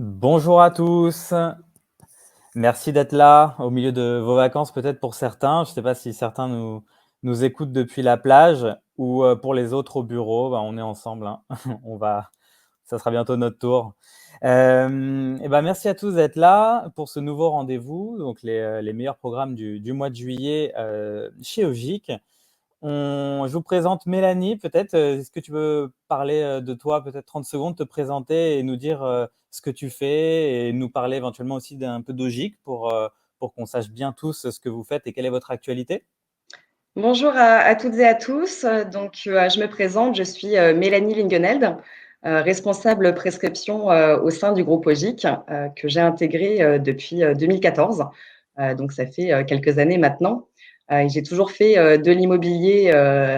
Bonjour à tous, merci d'être là au milieu de vos vacances peut-être pour certains. Je ne sais pas si certains nous écoutent depuis la plage ou pour les autres au bureau, on est ensemble, hein. Ça sera bientôt notre tour. Merci à tous d'être là pour ce nouveau rendez-vous, donc les meilleurs programmes du mois de juillet chez Ogic. Je vous présente Mélanie, peut-être. Est-ce que tu veux parler de toi, peut-être 30 secondes, te présenter et nous dire ce que tu fais et nous parler éventuellement aussi d'un peu d'Ogic pour qu'on sache bien tous ce que vous faites et quelle est votre actualité? Bonjour à toutes et à tous. Je me présente, je suis Mélanie Lingeneld, responsable prescription au sein du groupe Ogic, que j'ai intégré depuis 2014. Donc, ça fait quelques années maintenant. Et j'ai toujours fait de l'immobilier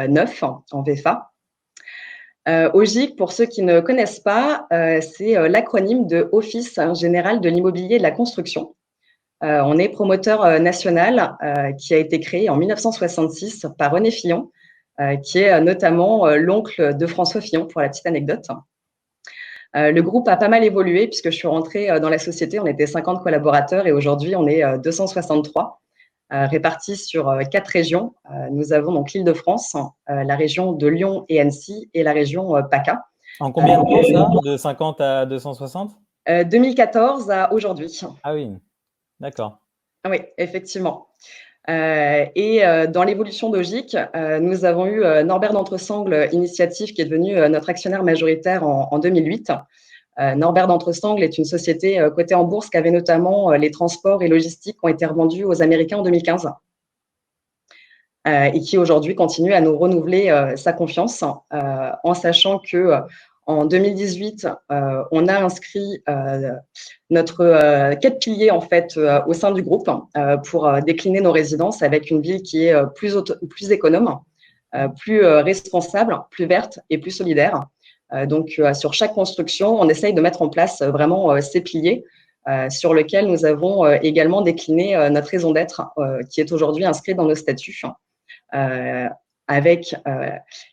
neuf en VFA. Ogic, pour ceux qui ne connaissent pas, c'est l'acronyme de Office général de l'immobilier et de la construction. On est promoteur national qui a été créé en 1966 par René Fillon, qui est notamment l'oncle de François Fillon, pour la petite anecdote. Le groupe a pas mal évolué puisque je suis rentrée dans la société, on était 50 collaborateurs et aujourd'hui on est 263 répartis sur 4 régions. Nous avons donc l'Île-de-France, la région de Lyon et Annecy et la région PACA. En combien de temps ça? De 50 à 260? 2014 à aujourd'hui. Ah oui, d'accord. Oui, effectivement. Dans l'évolution d'Ogic, nous avons eu Norbert d'Entresangles Initiative qui est devenu notre actionnaire majoritaire en 2008. Norbert d'Entresangles est une société cotée en bourse qui avait notamment les transports et logistiques qui ont été revendus aux Américains en 2015 et qui aujourd'hui continue à nous renouveler sa confiance en sachant que en 2018, on a inscrit notre 4 piliers en fait au sein du groupe pour décliner nos résidences avec une ville qui est plus économe, plus responsable, plus verte et plus solidaire. Sur chaque construction, on essaye de mettre en place vraiment ces piliers sur lesquels nous avons également décliné notre raison d'être qui est aujourd'hui inscrite dans nos statuts avec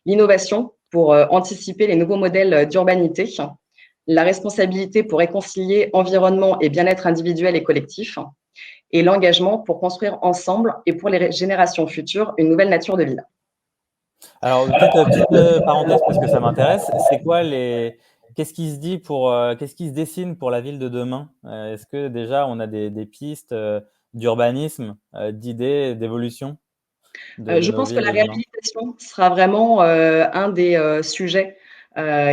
l'innovation pour anticiper les nouveaux modèles d'urbanité, la responsabilité pour réconcilier environnement et bien-être individuel et collectif, et l'engagement pour construire ensemble et pour les générations futures une nouvelle nature de ville. Alors, petite parenthèse parce que ça m'intéresse, qu'est-ce qui se dit qu'est-ce qui se dessine pour la ville de demain? Est-ce que déjà on a des pistes d'urbanisme, d'idées, d'évolution de Je nos pense que villes la de demain? réhabilitation sera vraiment un des sujets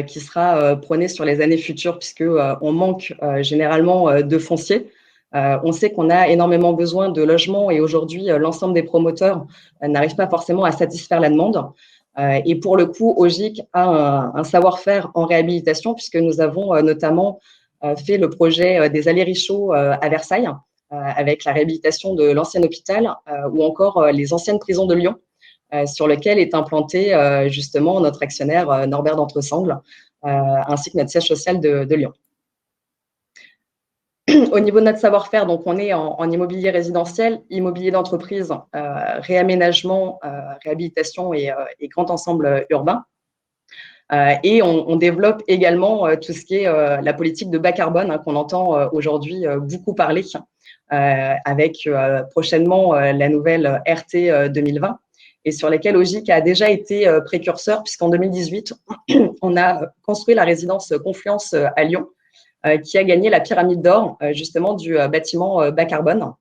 qui sera prôné sur les années futures, puisque on manque généralement de foncier. On sait qu'on a énormément besoin de logements et aujourd'hui, l'ensemble des promoteurs n'arrivent pas forcément à satisfaire la demande. Et pour le coup, Ogic a un savoir-faire en réhabilitation, puisque nous avons notamment fait le projet des Allées Richaud à Versailles, avec la réhabilitation de l'ancien hôpital ou encore les anciennes prisons de Lyon, sur lequel est implanté justement notre actionnaire Norbert d'Entresangles, ainsi que notre siège social de Lyon. Au niveau de notre savoir-faire, donc on est en immobilier résidentiel, immobilier d'entreprise, réaménagement, réhabilitation et grand ensemble urbain. Et on développe également tout ce qui est la politique de bas carbone qu'on entend aujourd'hui beaucoup parler, avec prochainement la nouvelle RT 2020 et sur lesquelles Ogic a déjà été précurseur puisqu'en 2018, on a construit la résidence Confluence à Lyon qui a gagné la pyramide d'or justement du bâtiment bas carbone.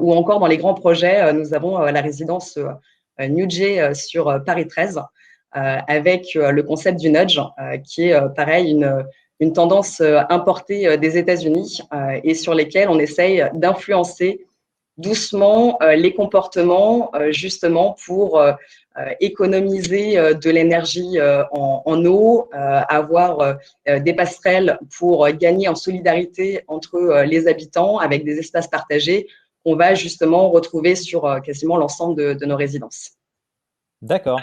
Ou encore dans les grands projets, nous avons la résidence New J sur Paris 13 avec le concept du nudge qui est pareil une tendance importée des États-Unis et sur lesquelles on essaye d'influencer doucement les comportements justement pour économiser de l'énergie en eau, avoir des passerelles pour gagner en solidarité entre les habitants avec des espaces partagés qu'on va justement retrouver sur quasiment l'ensemble de nos résidences. D'accord.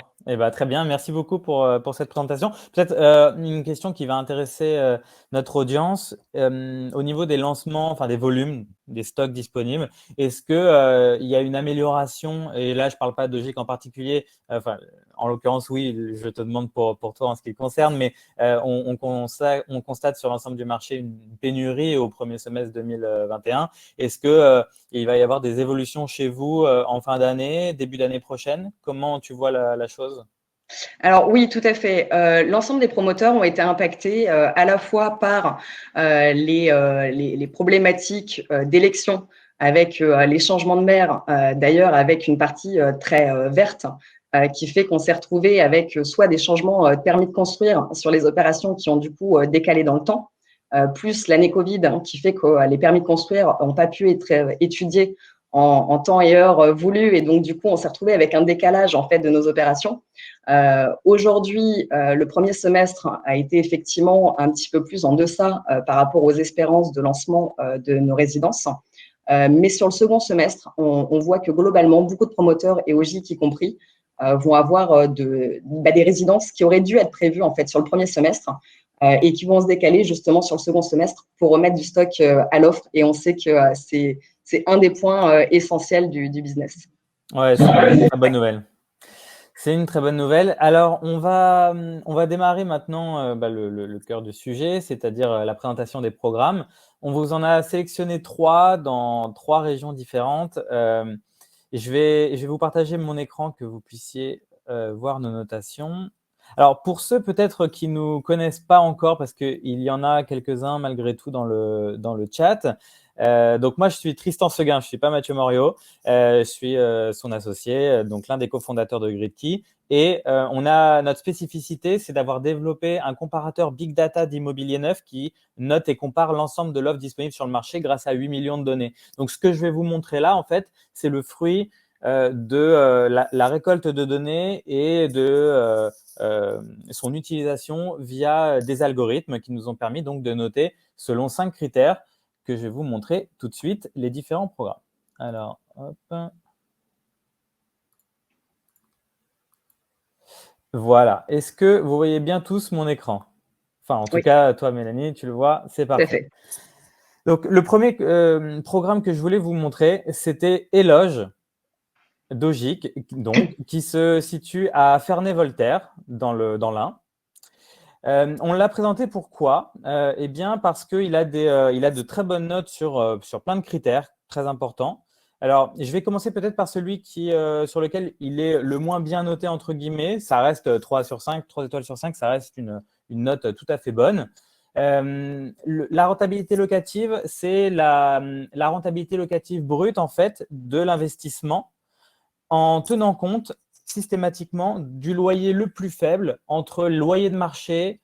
Très bien. Merci beaucoup pour cette présentation. Peut-être une question qui va intéresser notre audience. Au niveau des lancements, enfin des volumes des stocks disponibles. Est-ce que il y a une amélioration? Et là, je ne parle pas de GIC en particulier. Enfin, en l'occurrence, oui, je te demande pour toi en ce qui te concerne, mais on constate sur l'ensemble du marché une pénurie au premier semestre 2021. Est-ce que il va y avoir des évolutions chez vous en fin d'année, début d'année prochaine? Comment tu vois la chose? Alors oui, tout à fait. L'ensemble des promoteurs ont été impactés à la fois par les problématiques d'élection avec les changements de maire, d'ailleurs avec une partie très verte, qui fait qu'on s'est retrouvé avec soit des changements permis de construire sur les opérations qui ont du coup décalé dans le temps, plus l'année Covid, hein, qui fait que les permis de construire n'ont pas pu être étudiés en temps et heure voulu, et donc du coup on s'est retrouvé avec un décalage en fait de nos opérations. Aujourd'hui, le premier semestre a été effectivement un petit peu plus en deçà par rapport aux espérances de lancement de nos résidences. Mais sur le second semestre, on voit que globalement, beaucoup de promoteurs, et OGIC y compris, vont avoir des résidences qui auraient dû être prévues en fait sur le premier semestre et qui vont se décaler justement sur le second semestre pour remettre du stock à l'offre. Et on sait que c'est un des points essentiels du business. Ouais, c'est une très bonne nouvelle. C'est une très bonne nouvelle. Alors, on va démarrer maintenant le cœur du sujet, c'est-à-dire la présentation des programmes. On vous en a sélectionné 3 dans 3 régions différentes. Je vais vous partager mon écran que vous puissiez voir nos notations. Alors, pour ceux peut-être qui ne nous connaissent pas encore, parce qu'il y en a quelques-uns malgré tout dans le chat. Donc, moi, je suis Tristan Seguin, je ne suis pas Mathieu Morio. Je suis son associé, donc l'un des cofondateurs de GridKey. Et notre spécificité, c'est d'avoir développé un comparateur Big Data d'immobilier neuf qui note et compare l'ensemble de l'offre disponible sur le marché grâce à 8 millions de données. Donc, ce que je vais vous montrer là, en fait, c'est le fruit de la récolte de données et de son utilisation via des algorithmes qui nous ont permis donc de noter selon 5 critères que je vais vous montrer tout de suite les différents programmes. Alors, hop. Voilà. Est-ce que vous voyez bien tous mon écran? Enfin, en tout Oui, cas, toi, Mélanie, tu le vois, c'est tout à parfait. fait. Donc, le premier programme que je voulais vous montrer, c'était Éloge d'Ogic, donc, qui se situe à Ferney-Voltaire, dans l'Ain. On l'a présenté pourquoi? Eh bien, parce qu'il a de très bonnes notes sur plein de critères très importants. Alors, je vais commencer peut-être par celui sur lequel il est le moins bien noté, entre guillemets. Ça reste 3 sur 5, 3 étoiles sur 5, ça reste une note tout à fait bonne. La rentabilité locative, c'est la rentabilité locative brute, en fait, de l'investissement en tenant compte systématiquement du loyer le plus faible entre loyer de marché,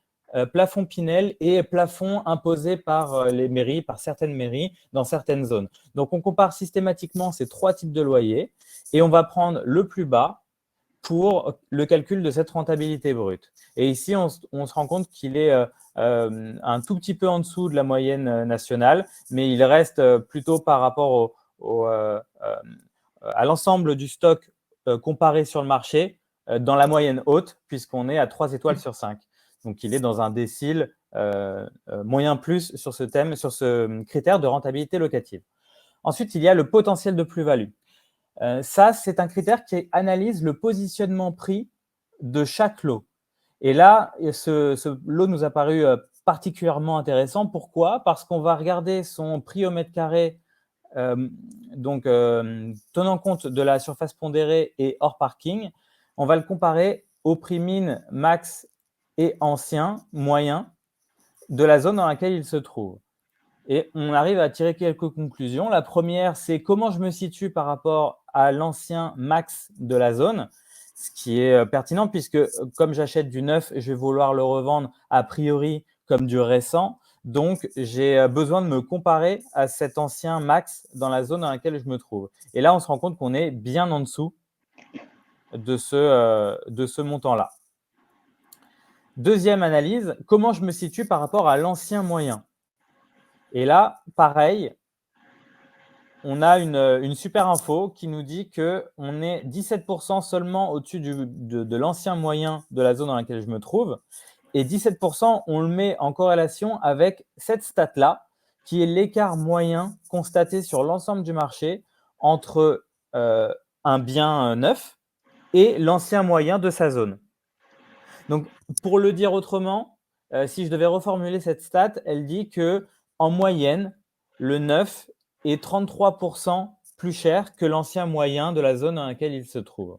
plafond Pinel et plafond imposé par les mairies, par certaines mairies dans certaines zones. Donc, on compare systématiquement ces 3 types de loyers et on va prendre le plus bas pour le calcul de cette rentabilité brute. Et ici, on se rend compte qu'il est un tout petit peu en dessous de la moyenne nationale, mais il reste plutôt par rapport à l'ensemble du stock comparé sur le marché dans la moyenne haute, puisqu'on est à 3 étoiles sur 5. Donc, il est dans un décile moyen plus sur ce thème, sur ce critère de rentabilité locative. Ensuite, il y a le potentiel de plus-value. Ça, c'est un critère qui analyse le positionnement prix de chaque lot. Et là, ce lot nous a paru particulièrement intéressant. Pourquoi? Parce qu'on va regarder son prix au mètre carré, donc tenant compte de la surface pondérée et hors parking. On va le comparer au prix min, max et ancien, moyen de la zone dans laquelle il se trouve. Et on arrive à tirer quelques conclusions. La première, c'est comment je me situe par rapport à l'ancien max de la zone, ce qui est pertinent puisque comme j'achète du neuf, je vais vouloir le revendre a priori comme du récent. Donc, j'ai besoin de me comparer à cet ancien max dans la zone dans laquelle je me trouve. Et là, on se rend compte qu'on est bien en dessous de ce montant-là. Deuxième analyse, comment je me situe par rapport à l'ancien moyen. Et là, pareil, on a une super info qui nous dit qu'on est 17% seulement au-dessus de l'ancien moyen de la zone dans laquelle je me trouve. Et 17%, on le met en corrélation avec cette stat-là, qui est l'écart moyen constaté sur l'ensemble du marché entre un bien neuf et l'ancien moyen de sa zone. Donc, pour le dire autrement, si je devais reformuler cette stat, elle dit qu'en moyenne, le neuf est 33% plus cher que l'ancien moyen de la zone dans laquelle il se trouve.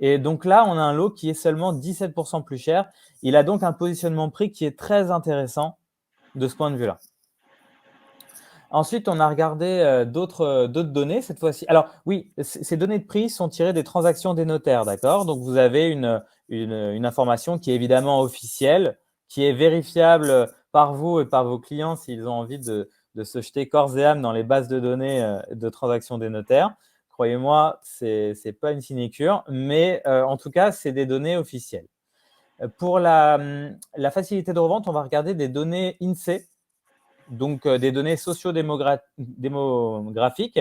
Et donc là, on a un lot qui est seulement 17% plus cher. Il a donc un positionnement prix qui est très intéressant de ce point de vue-là. Ensuite, on a regardé d'autres données cette fois-ci. Alors oui, ces données de prix sont tirées des transactions des notaires, d'accord? Donc vous avez une information qui est évidemment officielle, qui est vérifiable par vous et par vos clients s'ils ont envie de se jeter corps et âme dans les bases de données de transactions des notaires. Croyez-moi, ce n'est pas une sinécure, mais en tout cas, c'est des données officielles. Pour la facilité de revente, on va regarder des données INSEE, donc des données socio-démographiques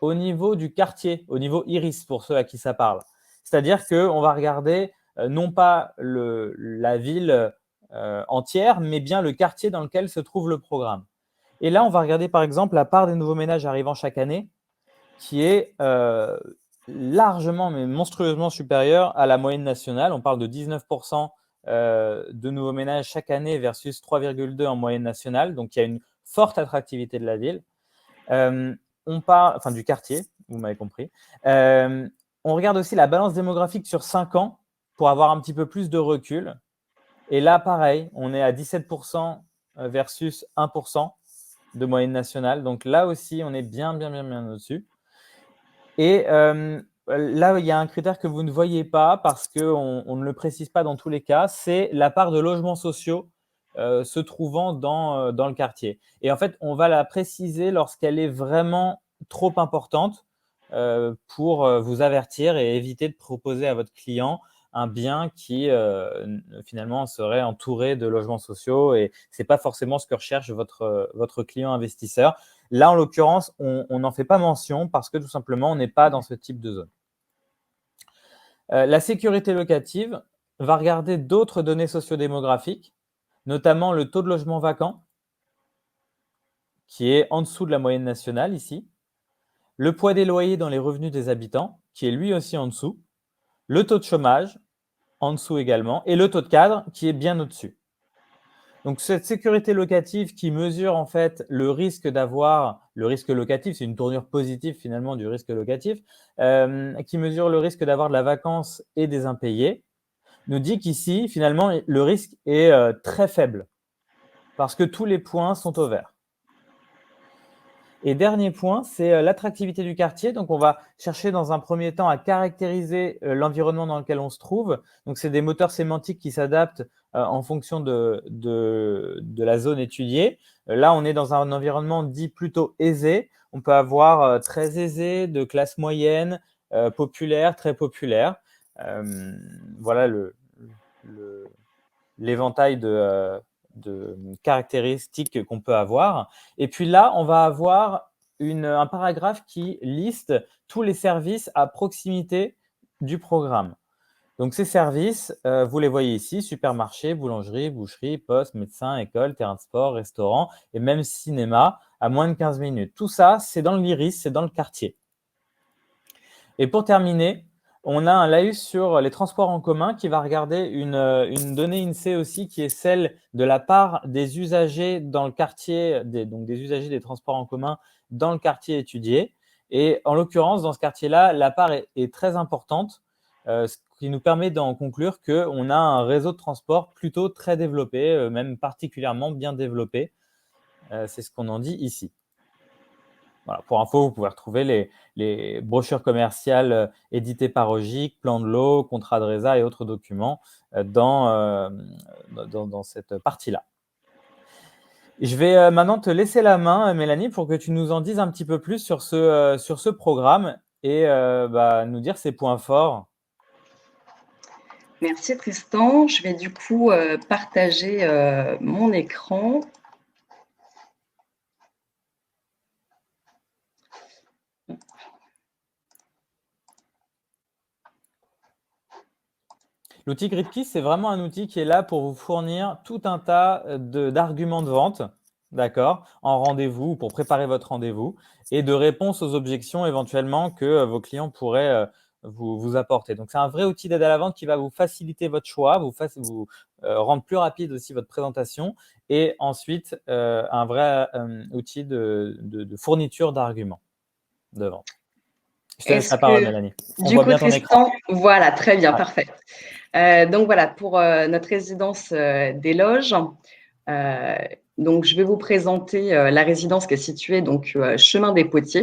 au niveau du quartier, au niveau IRIS pour ceux à qui ça parle. C'est-à-dire qu'on va regarder non pas la ville entière, mais bien le quartier dans lequel se trouve le programme. Et là, on va regarder par exemple la part des nouveaux ménages arrivant chaque année, qui est largement, mais monstrueusement supérieure à la moyenne nationale. On parle de 19% de nouveaux ménages chaque année versus 3,2 en moyenne nationale. Donc, il y a une forte attractivité de la ville. On parle, enfin du quartier, vous m'avez compris. On regarde aussi la balance démographique sur 5 ans pour avoir un petit peu plus de recul. Et là, pareil, on est à 17% versus 1% de moyenne nationale. Donc là aussi, on est bien au-dessus. Et là, il y a un critère que vous ne voyez pas parce qu'on ne le précise pas dans tous les cas, c'est la part de logements sociaux se trouvant dans le quartier. Et en fait, on va la préciser lorsqu'elle est vraiment trop importante pour vous avertir et éviter de proposer à votre client un bien qui finalement serait entouré de logements sociaux. Et ce n'est pas forcément ce que recherche votre client investisseur. Là, en l'occurrence, on n'en fait pas mention parce que tout simplement, on n'est pas dans ce type de zone. La sécurité locative va regarder d'autres données sociodémographiques, notamment le taux de logement vacant, qui est en dessous de la moyenne nationale ici, le poids des loyers dans les revenus des habitants, qui est lui aussi en dessous, le taux de chômage, en dessous également, et le taux de cadre, qui est bien au-dessus. Donc, cette sécurité locative qui mesure en fait le risque locatif, c'est une tournure positive finalement du risque locatif, qui mesure le risque d'avoir de la vacance et des impayés, nous dit qu'ici, finalement, le risque est très faible parce que tous les points sont au vert. Et dernier point, c'est l'attractivité du quartier. Donc, on va chercher dans un premier temps à caractériser l'environnement dans lequel on se trouve. Donc, c'est des moteurs sémantiques qui s'adaptent en fonction de la zone étudiée. Là, on est dans un environnement dit plutôt aisé. On peut avoir très aisé, de classe moyenne, populaire, très populaire. Voilà l'éventail de caractéristiques qu'on peut avoir. Et puis là, on va avoir un paragraphe qui liste tous les services à proximité du programme. Donc, ces services, vous les voyez ici, supermarché, boulangerie, boucherie, poste, médecin, école, terrain de sport, restaurant et même cinéma à moins de 15 minutes. Tout ça, c'est dans l'IRIS, c'est dans le quartier. Et pour terminer, on a un laïus sur les transports en commun qui va regarder une donnée INSEE aussi qui est celle de la part des usagers dans le quartier, donc des usagers des transports en commun dans le quartier étudié. Et en l'occurrence, dans ce quartier-là, la part est très importante, ce qui nous permet d'en conclure qu'on a un réseau de transport plutôt très développé, même particulièrement bien développé. C'est ce qu'on en dit ici. Voilà, pour info, vous pouvez retrouver les brochures commerciales éditées par Ogic, plan de lot, contrat de résa et autres documents dans cette partie-là. Je vais maintenant te laisser la main, Mélanie, pour que tu nous en dises un petit peu plus sur ce programme et nous dire ses points forts. Merci Tristan. Je vais du coup partager mon écran. L'outil GridKey, c'est vraiment un outil qui est là pour vous fournir tout un tas d'arguments de vente d'accord, en rendez-vous, pour préparer votre rendez-vous, et de réponse aux objections éventuellement que vos clients pourraient vous apporter. Donc, c'est un vrai outil d'aide à la vente qui va vous faciliter votre choix, vous rendre plus rapide aussi votre présentation, et ensuite un vrai outil de fourniture d'arguments de vente. Je te laisse Est-ce la parole, que, Mélanie. On du voit coup, bien ton écran. Tristan, voilà, très bien, Ouais. parfait. Donc voilà, pour notre résidence des Loges, donc je vais vous présenter la résidence qui est située donc chemin des Potiers.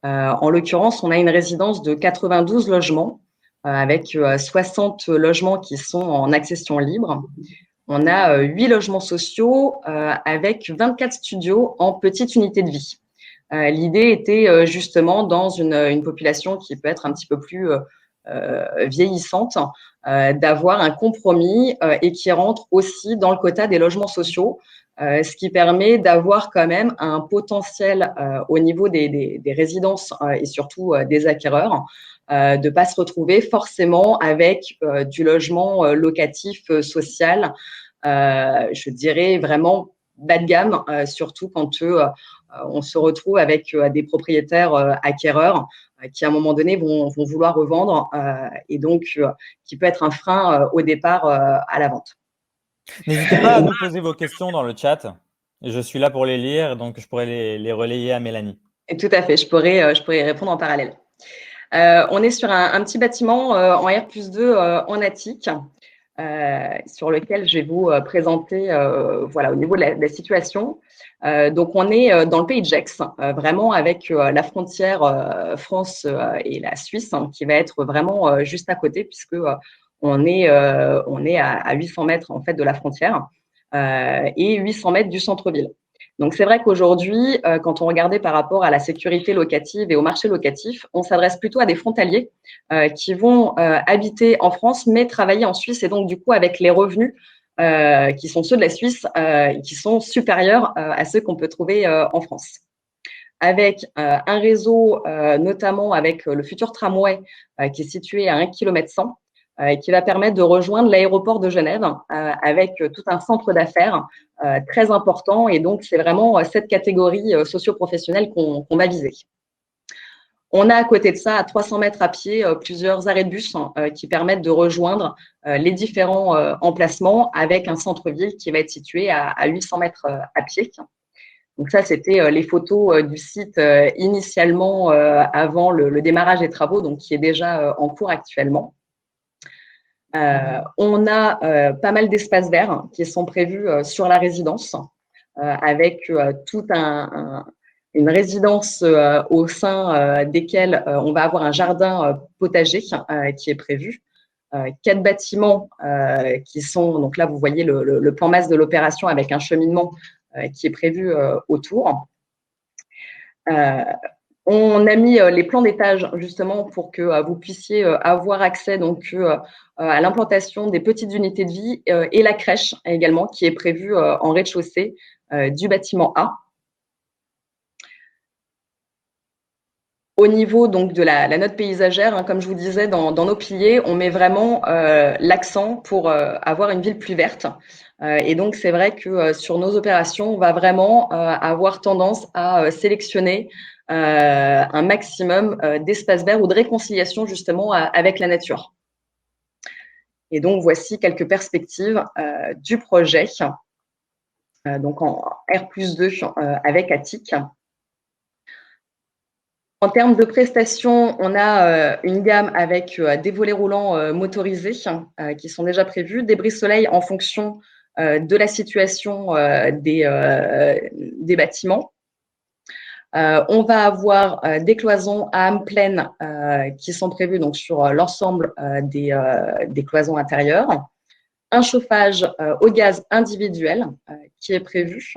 En l'occurrence, on a une résidence de 92 logements avec 60 logements qui sont en accession libre. On a 8 logements sociaux avec 24 studios en petite unité de vie. L'idée était justement dans une population qui peut être un petit peu plus vieillissante, d'avoir un compromis et qui rentre aussi dans le quota des logements sociaux, ce qui permet d'avoir quand même un potentiel au niveau des résidences et surtout des acquéreurs, de ne pas se retrouver forcément avec du logement locatif social, je dirais vraiment bas de gamme, surtout quand on se retrouve avec des propriétaires acquéreurs qui, à un moment donné, vont vouloir revendre et donc qui peut être un frein au départ à la vente. N'hésitez pas à nous poser vos questions dans le chat. Je suis là pour les lire, donc je pourrais les relayer à Mélanie. Et tout à fait, je pourrais y répondre en parallèle. On est sur un petit bâtiment en R+2 en attique. Sur lequel je vais vous présenter voilà, au niveau de la situation. Donc, on est dans le pays de Gex, vraiment avec la frontière France et la Suisse, hein, qui va être vraiment juste à côté, puisque on est à 800 mètres en fait, de la frontière et 800 mètres du centre-ville. Donc, c'est vrai qu'aujourd'hui, quand on regardait par rapport à la sécurité locative et au marché locatif, on s'adresse plutôt à des frontaliers qui vont habiter en France, mais travailler en Suisse, et donc du coup avec les revenus qui sont ceux de la Suisse, qui sont supérieurs à ceux qu'on peut trouver en France. Avec un réseau, notamment avec le futur tramway qui est situé à 1 km 100, et qui va permettre de rejoindre l'aéroport de Genève avec tout un centre d'affaires très important. Et donc, c'est vraiment cette catégorie socio-professionnelle qu'on va viser. On a à côté de ça, à 300 mètres à pied, plusieurs arrêts de bus qui permettent de rejoindre les différents emplacements avec un centre-ville qui va être situé à 800 mètres à pied. Donc ça, c'était les photos du site initialement avant le démarrage des travaux, donc qui est déjà en cours actuellement. On a pas mal d'espaces verts qui sont prévus sur la résidence avec tout une résidence au sein desquelles on va avoir un jardin potager qui est prévu. 4 bâtiments qui sont, donc là vous voyez le plan masse de l'opération avec un cheminement qui est prévu autour. On a mis les plans d'étage justement pour que vous puissiez avoir accès donc à l'implantation des petites unités de vie et la crèche également qui est prévue en rez-de-chaussée du bâtiment A. Au niveau donc de la note paysagère, hein, comme je vous disais, dans nos piliers, on met vraiment l'accent pour avoir une ville plus verte. Et donc, c'est vrai que sur nos opérations, on va vraiment avoir tendance à sélectionner un maximum d'espaces verts ou de réconciliation justement avec la nature. Et donc, voici quelques perspectives du projet, donc en R+2 avec Attic. En termes de prestations, on a une gamme avec des volets roulants motorisés qui sont déjà prévus, des brise-soleil en fonction de la situation des bâtiments. On va avoir des cloisons à âme pleine qui sont prévues donc, sur l'ensemble des cloisons intérieures. Un chauffage au gaz individuel qui est prévu.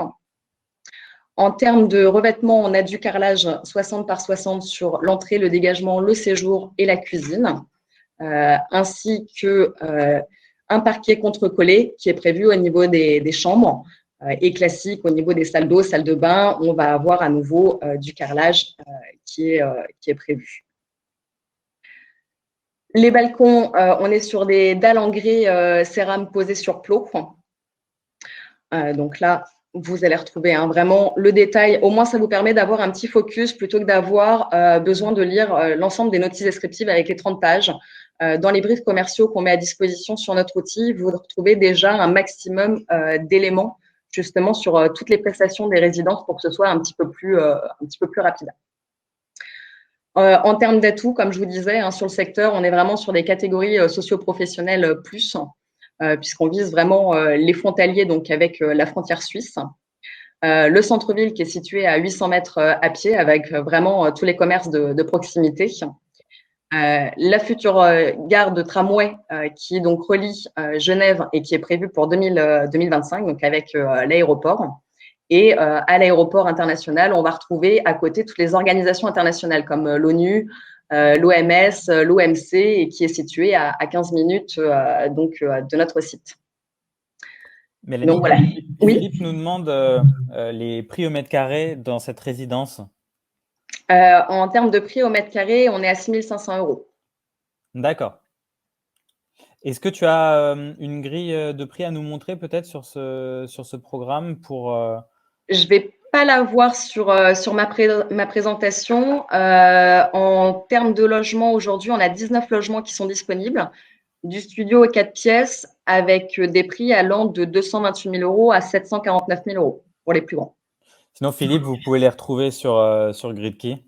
En termes de revêtement, on a du carrelage 60 par 60 sur l'entrée, le dégagement, le séjour et la cuisine, ainsi qu'un parquet contre-collé qui est prévu au niveau des chambres et classique au niveau des salles d'eau, salles de bain. On va avoir à nouveau du carrelage qui est prévu. Les balcons, on est sur des dalles en grès cérame posées sur plot. Donc là, Vous allez retrouver vraiment le détail. Au moins, ça vous permet d'avoir un petit focus plutôt que d'avoir besoin de lire l'ensemble des notices descriptives avec les 30 pages. Dans les briefs commerciaux qu'on met à disposition sur notre outil, vous retrouvez déjà un maximum d'éléments justement sur toutes les prestations des résidences pour que ce soit un petit peu plus rapide. En termes d'atouts, comme je vous disais, sur le secteur, on est vraiment sur des catégories socio-professionnelles plus, puisqu'on vise vraiment les frontaliers, donc avec la frontière suisse. Le centre-ville qui est situé à 800 mètres à pied, avec vraiment tous les commerces de proximité. La future gare de tramway qui donc relie Genève et qui est prévue pour 2025, donc avec l'aéroport. Et à l'aéroport international, on va retrouver à côté toutes les organisations internationales comme l'ONU, l'OMS, l'OMC, et qui est située à 15 minutes de notre site. Mélanie, Donc, voilà. Philippe nous demande les prix au mètre carré dans cette résidence. En termes de prix au mètre carré, on est à 6 500 €. D'accord. Est-ce que tu as une grille de prix à nous montrer peut-être sur ce programme pour… Je ne vais pas la voir sur ma présentation. En termes de logement, aujourd'hui, on a 19 logements qui sont disponibles. Du studio 4 pièces avec des prix allant de 228 000 € à 749 000 € pour les plus grands. Sinon, Philippe, vous pouvez les retrouver sur Gridkey.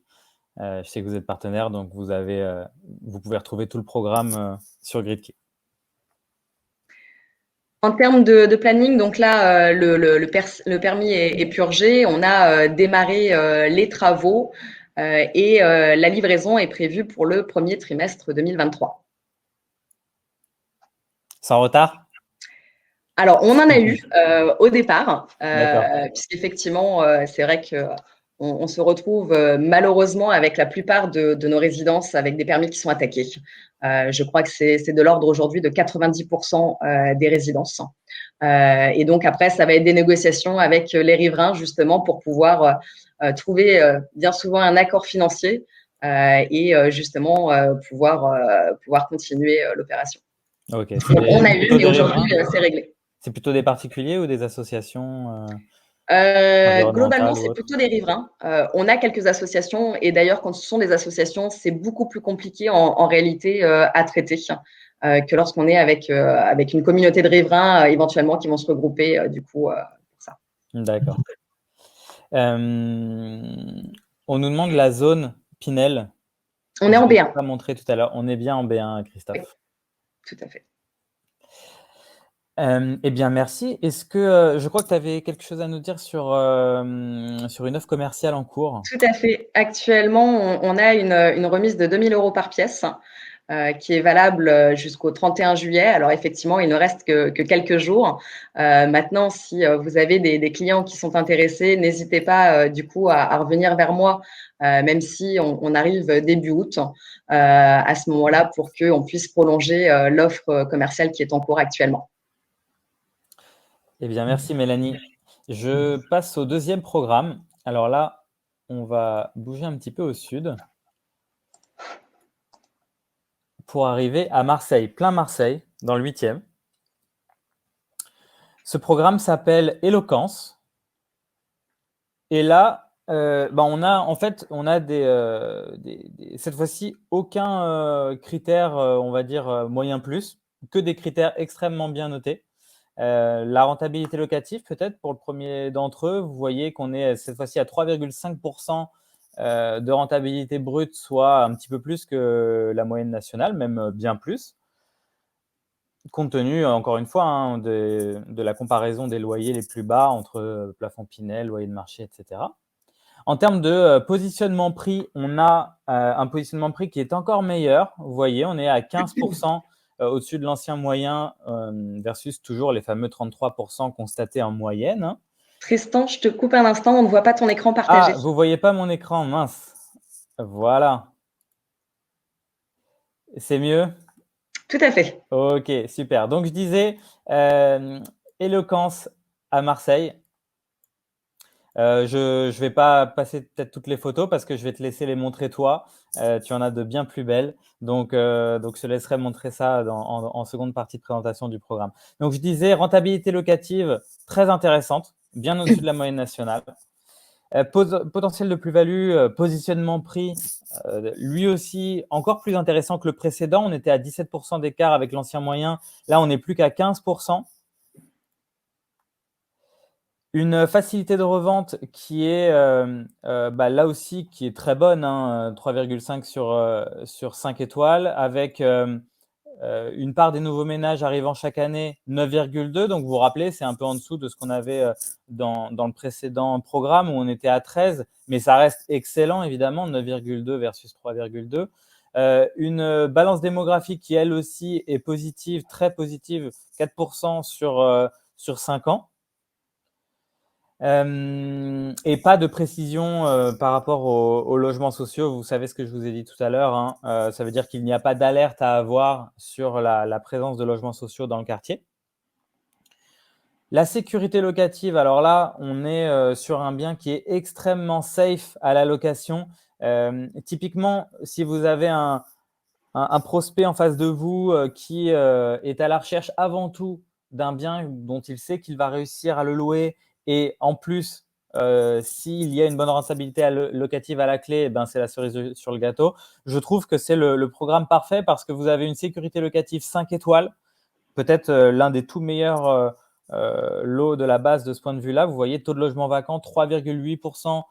Je sais que vous êtes partenaire, donc vous pouvez retrouver tout le programme sur Gridkey. En termes de planning, donc là, le permis est purgé. On a démarré les travaux et la livraison est prévue pour le premier trimestre 2023. Sans retard? Alors, on en a eu au départ, D'accord. puisqu'effectivement, c'est vrai qu'on se retrouve malheureusement avec la plupart de nos résidences avec des permis qui sont attaqués. Je crois que c'est de l'ordre aujourd'hui de 90% des résidences. Et donc, après, ça va être des négociations avec les riverains, justement, pour pouvoir trouver bien souvent un accord financier et justement pouvoir continuer l'opération. Ok. On a eu, mais aujourd'hui, c'est réglé. C'est plutôt des particuliers ou des associations Globalement, environnementales ou c'est autres? plutôt des riverains. On a quelques associations et d'ailleurs, quand ce sont des associations, c'est beaucoup plus compliqué en réalité à traiter que lorsqu'on est avec une communauté de riverains éventuellement qui vont se regrouper du coup pour ça. D'accord. On nous demande la zone Pinel. On est en Je ne l'ai B1. pas montré tout à l'heure. On est bien en B1, Christophe. Oui, tout à fait. Eh bien, merci. Est-ce que je crois que tu avais quelque chose à nous dire sur une offre commerciale en cours? Tout à fait. Actuellement, on a une remise de 2 000 € par pièce qui est valable jusqu'au 31 juillet. Alors, effectivement, il ne reste que quelques jours. Maintenant, si vous avez des clients qui sont intéressés, n'hésitez pas du coup à revenir vers moi, même si on arrive début août, à ce moment-là, pour qu'on puisse prolonger l'offre commerciale qui est en cours actuellement. Eh bien, merci Mélanie. Je passe au deuxième programme. Alors là, on va bouger un petit peu au sud pour arriver à Marseille, plein Marseille, dans le 8e. Ce programme s'appelle Éloquence. Et là, on a cette fois-ci aucun critère, on va dire, moyen plus, que des critères extrêmement bien notés. La rentabilité locative, peut-être pour le premier d'entre eux, vous voyez qu'on est cette fois-ci à 3,5% de rentabilité brute, soit un petit peu plus que la moyenne nationale, même bien plus, compte tenu, encore une fois, de la comparaison des loyers les plus bas entre plafond Pinel, loyer de marché, etc. En termes de positionnement prix, on a un positionnement prix qui est encore meilleur. Vous voyez, on est à 15% au-dessus de l'ancien moyen versus toujours les fameux 33% constatés en moyenne. Tristan, je te coupe un instant, on ne voit pas ton écran partagé. Ah, vous ne voyez pas mon écran, mince. Voilà. C'est mieux? Tout à fait. Ok, super. Donc, je disais, Éloquence à Marseille. Je ne vais pas passer peut-être toutes les photos parce que je vais te laisser les montrer toi. Tu en as de bien plus belles. Donc, je te laisserai montrer ça en seconde partie de présentation du programme. Donc, je disais rentabilité locative très intéressante. bien au-dessus de la moyenne nationale. Potentiel de plus-value, positionnement prix, lui aussi encore plus intéressant que le précédent. On était à 17% d'écart avec l'ancien moyen. Là, on n'est plus qu'à 15%. Une facilité de revente qui est là aussi qui est très bonne, 3,5 sur 5 étoiles, avec une part des nouveaux ménages arrivant chaque année, 9,2. Donc, vous vous rappelez, c'est un peu en dessous de ce qu'on avait dans le précédent programme où on était à 13, mais ça reste excellent, évidemment, 9,2 versus 3,2. Une balance démographique qui, elle aussi, est positive, très positive, 4% sur 5 ans. Et pas de précision par rapport aux logements sociaux. Vous savez ce que je vous ai dit tout à l'heure. Ça veut dire qu'il n'y a pas d'alerte à avoir sur la présence de logements sociaux dans le quartier. La sécurité locative, alors là, on est sur un bien qui est extrêmement safe à la location. Typiquement, si vous avez un prospect en face de vous qui est à la recherche avant tout d'un bien dont il sait qu'il va réussir à le louer, et en plus, s'il y a une bonne rentabilité locative à la clé, ben c'est la cerise sur le gâteau. Je trouve que c'est le programme parfait parce que vous avez une sécurité locative 5 étoiles, peut-être l'un des tout meilleurs lots de la base de ce point de vue-là. Vous voyez, taux de logement vacant 3,8%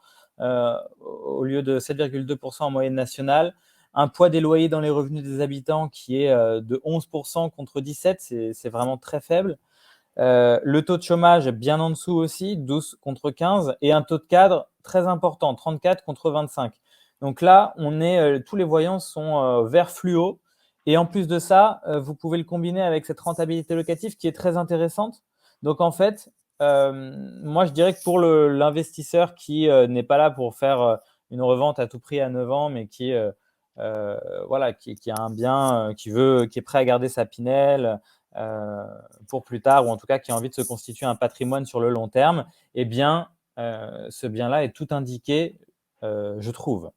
au lieu de 7,2% en moyenne nationale. Un poids des loyers dans les revenus des habitants qui est de 11% contre 17%, c'est vraiment très faible. Le taux de chômage bien en dessous aussi, 12 contre 15, et un taux de cadre très important, 34 contre 25. Donc là, tous les voyants sont vert fluo. Et en plus de ça, vous pouvez le combiner avec cette rentabilité locative qui est très intéressante. Donc en fait, moi je dirais que pour l'investisseur qui n'est pas là pour faire une revente à tout prix à 9 ans, mais qui a un bien, qui est prêt à garder sa Pinel pour plus tard, ou en tout cas qui a envie de se constituer un patrimoine sur le long terme, eh bien, ce bien-là est tout indiqué, je trouve.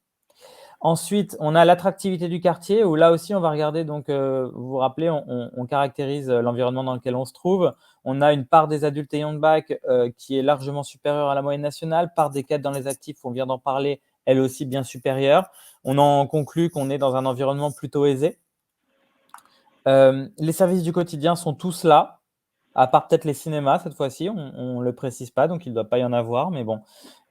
Ensuite, on a l'attractivité du quartier, où là aussi, on va regarder, donc, vous vous rappelez, on caractérise l'environnement dans lequel on se trouve. On a une part des adultes ayant le bac qui est largement supérieure à la moyenne nationale, part des cadres dans les actifs, on vient d'en parler, elle aussi bien supérieure. On en conclut qu'on est dans un environnement plutôt aisé. Les services du quotidien sont tous là, à part peut-être les cinémas cette fois-ci, on ne le précise pas, donc il ne doit pas y en avoir, mais bon,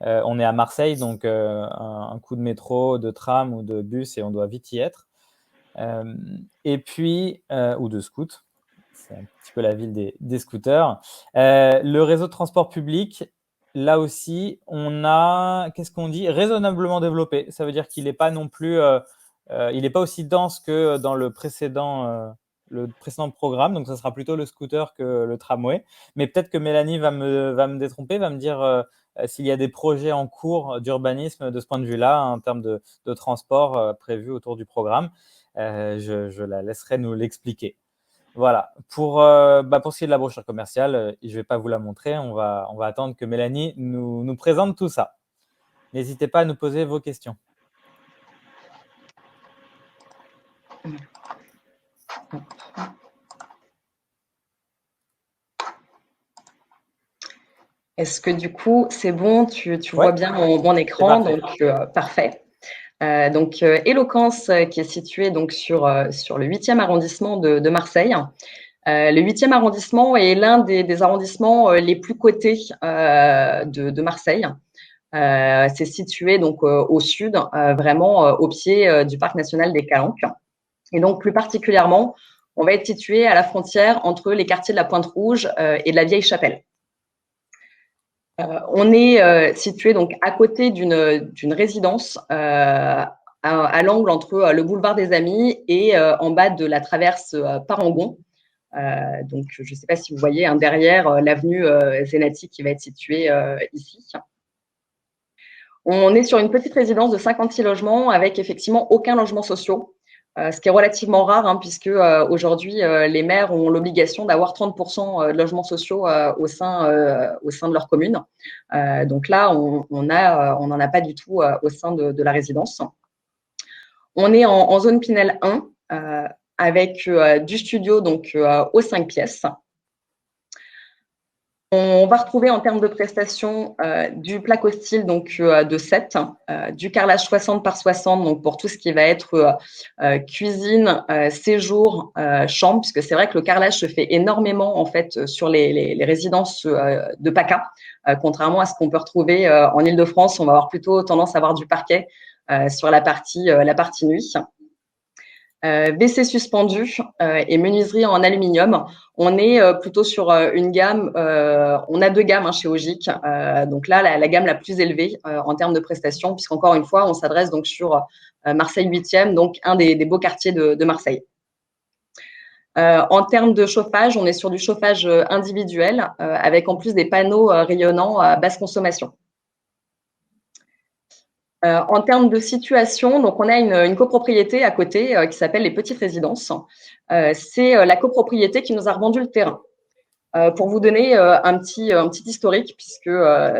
on est à Marseille, donc un coup de métro, de tram ou de bus, et on doit vite y être. Et puis, ou de scoot, c'est un petit peu la ville des scooters. Le réseau de transport public, là aussi, on a, qu'est-ce qu'on dit, raisonnablement développé. Ça veut dire qu'il n'est pas non plus, il n'est pas aussi dense que dans le précédent programme, donc ça sera plutôt le scooter que le tramway. Mais peut-être que Mélanie va me détromper, va me dire s'il y a des projets en cours d'urbanisme de ce point de vue-là, en termes de transport prévus autour du programme. Je la laisserai nous l'expliquer. Voilà. Pour ce qui est de la brochure commerciale, je ne vais pas vous la montrer. On va attendre que Mélanie nous présente tout ça. N'hésitez pas à nous poser vos questions. Est-ce que du coup, c'est bon, tu vois bien mon écran, donc parfait. Donc Eloquence qui est située donc sur le 8e arrondissement de Marseille. Le 8e arrondissement est l'un des arrondissements les plus cotés de Marseille. C'est situé donc au sud, vraiment au pied du parc national des Calanques. Et donc plus particulièrement, on va être situé à la frontière entre les quartiers de la Pointe-Rouge et de la Vieille Chapelle. On est situé donc à côté d'une résidence à l'angle entre le boulevard des Amis et en bas de la traverse Parangon. Donc, je ne sais pas si vous voyez derrière l'avenue Zenati qui va être située ici. On est sur une petite résidence de 56 logements avec effectivement aucun logement social. Ce qui est relativement rare, puisque aujourd'hui, les maires ont l'obligation d'avoir 30% de logements sociaux au sein de leur commune. Donc là, on n'en a pas du tout au sein de la résidence. On est en zone Pinel 1, avec du studio donc aux 5 pièces. On va retrouver en termes de prestations du plaque au style donc de 7, du carrelage 60 par 60 donc pour tout ce qui va être cuisine, séjour, chambre, puisque c'est vrai que le carrelage se fait énormément en fait sur les résidences de PACA, contrairement à ce qu'on peut retrouver en Île-de-France. On va avoir plutôt tendance à avoir du parquet sur la partie nuit. WC suspendu et menuiserie en aluminium. On est plutôt sur une gamme, on a 2 gammes chez Ogic. Donc là, la gamme la plus élevée en termes de prestations, puisqu'encore une fois, on s'adresse donc sur Marseille 8e, donc un des beaux quartiers de Marseille. En termes de chauffage, on est sur du chauffage individuel avec en plus des panneaux rayonnants à basse consommation. En termes de situation, donc on a une copropriété à côté qui s'appelle les Petites Résidences. C'est la copropriété qui nous a revendu le terrain. Pour vous donner un petit historique, puisque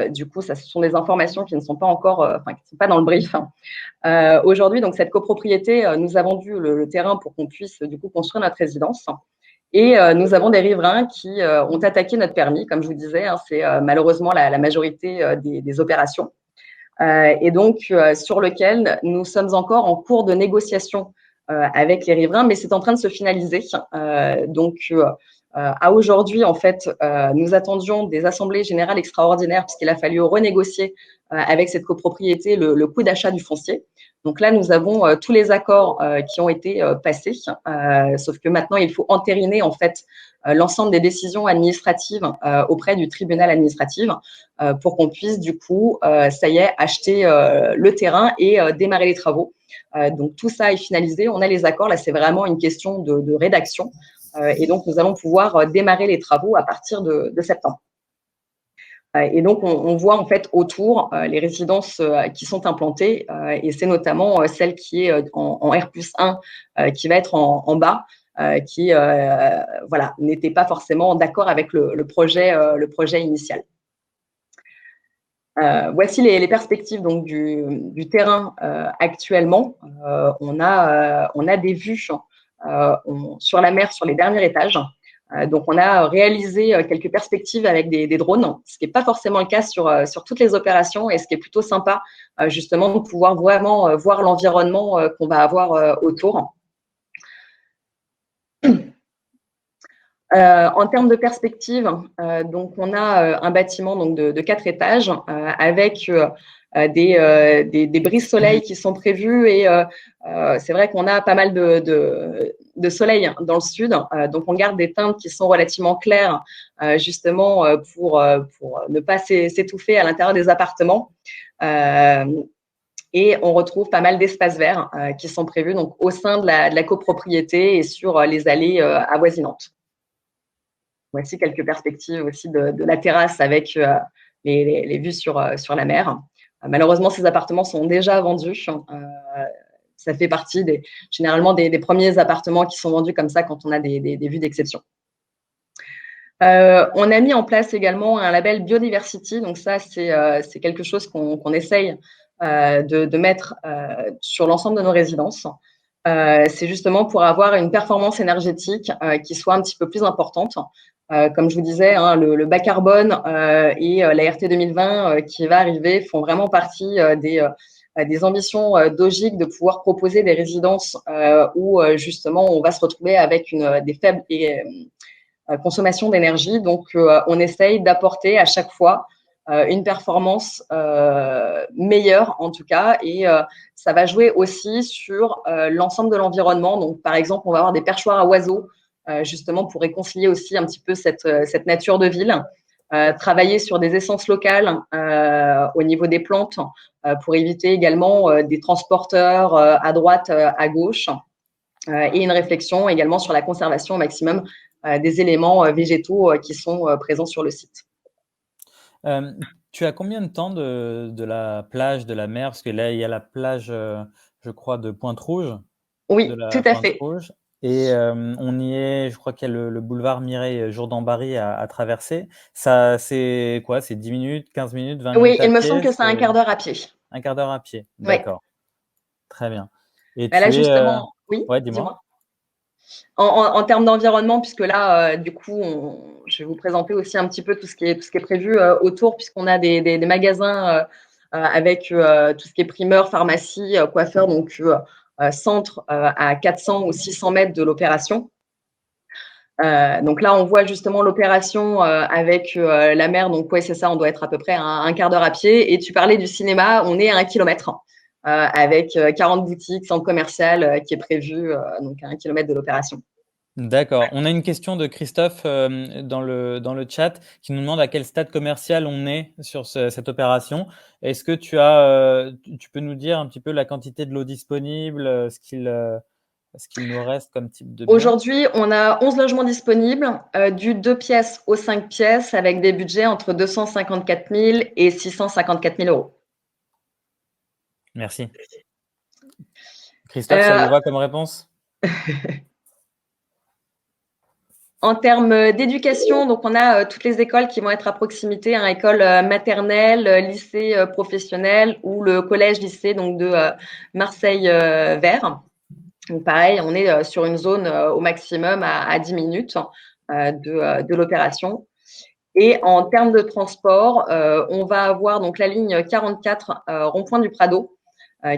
du coup, ce sont des informations qui ne sont pas encore, qui ne sont pas dans le brief. Aujourd'hui, donc cette copropriété nous a vendu le terrain pour qu'on puisse du coup construire notre résidence. Et nous avons des riverains qui ont attaqué notre permis, comme je vous disais, c'est malheureusement la majorité des opérations. Et donc sur lequel nous sommes encore en cours de négociation avec les riverains, mais c'est en train de se finaliser. À aujourd'hui, en fait, nous attendions des assemblées générales extraordinaires puisqu'il a fallu renégocier avec cette copropriété le coût d'achat du foncier. Donc là, nous avons tous les accords qui ont été passés, sauf que maintenant, il faut entériner en fait l'ensemble des décisions administratives auprès du tribunal administratif pour qu'on puisse du coup, ça y est, acheter le terrain et démarrer les travaux. Donc tout ça est finalisé, on a les accords, là c'est vraiment une question de rédaction et donc nous allons pouvoir démarrer les travaux à partir de septembre. Et donc, on voit en fait autour les résidences qui sont implantées et c'est notamment celle qui est en R+1 qui va être en bas, qui voilà, n'était pas forcément d'accord avec le projet initial. Voici les perspectives donc du terrain actuellement. On a des vues sur la mer sur les derniers étages. Donc, on a réalisé quelques perspectives avec des drones, ce qui n'est pas forcément le cas sur toutes les opérations et ce qui est plutôt sympa, justement, de pouvoir vraiment voir l'environnement qu'on va avoir autour. En termes de perspective, donc on a un bâtiment donc de 4 étages avec des brises soleil qui sont prévues et c'est vrai qu'on a pas mal de soleil dans le sud, donc on garde des teintes qui sont relativement claires justement pour ne pas s'étouffer à l'intérieur des appartements. Et on retrouve pas mal d'espaces verts qui sont prévus donc au sein de la copropriété et sur les allées avoisinantes. Voici quelques perspectives aussi de la terrasse avec les vues sur la mer. Malheureusement, ces appartements sont déjà vendus. Ça fait partie généralement des premiers appartements qui sont vendus comme ça quand on a des vues d'exception. On a mis en place également un label Biodiversity. Donc ça, c'est quelque chose qu'on essaye de mettre sur l'ensemble de nos résidences. C'est justement pour avoir une performance énergétique qui soit un petit peu plus importante. Comme je vous disais, le bas carbone et la RT 2020 qui va arriver font vraiment partie des ambitions d'Ogic de pouvoir proposer des résidences où justement on va se retrouver avec des faibles consommations d'énergie. Donc, on essaye d'apporter à chaque fois une performance meilleure en tout cas et ça va jouer aussi sur l'ensemble de l'environnement. Donc, par exemple, on va avoir des perchoirs à oiseaux justement pour réconcilier aussi un petit peu cette nature de ville. Travailler sur des essences locales au niveau des plantes pour éviter également des transporteurs à droite, à gauche et une réflexion également sur la conservation au maximum des éléments végétaux qui sont présents sur le site. Tu as combien de temps de la plage, de la mer? Parce que là, il y a la plage, je crois, de Pointe-Rouge. Oui, De tout la à fait. Pointe-Rouge. Et on y est, je crois qu'il y a le boulevard Mireille-Jourdan-Barry à traverser. Ça, c'est quoi? C'est 10 minutes, 15 minutes, 20 Oui, minutes à il me semble pied? que c'est un quart d'heure à pied. Un quart d'heure à pied. Oui. D'accord, très bien. Et Bah là, tu es, justement, oui, ouais, dis-moi? dis-moi. En termes d'environnement, puisque là, du coup, je vais vous présenter aussi un petit peu tout ce qui est prévu autour, puisqu'on a des magasins avec tout ce qui est primeur, pharmacie, coiffeur, donc centre à 400 ou 600 mètres de l'opération. Donc là, on voit justement l'opération avec la mer. Donc ouais, c'est ça, on doit être à peu près un quart d'heure à pied. Et tu parlais du cinéma, on est à 1 kilomètre avec 40 boutiques, centre commercial qui est prévu donc à 1 kilomètre de l'opération. D'accord. On a une question de Christophe dans le chat qui nous demande à quel stade commercial on est sur cette opération. Est-ce que tu peux nous dire un petit peu la quantité de l'eau disponible, ce qu'il nous reste comme type de bien? Aujourd'hui, on a 11 logements disponibles, du 2 pièces au 5 pièces, avec des budgets entre 254 000 et 654 000 euros. Merci. Christophe, ça vous va comme réponse? En termes d'éducation, donc on a toutes les écoles qui vont être à proximité, hein, école maternelle, lycée professionnel ou le collège-lycée donc de Marseille-Vert. Donc pareil, on est sur une zone au maximum à 10 minutes de l'opération. Et en termes de transport, on va avoir donc la ligne 44 rond-point du Prado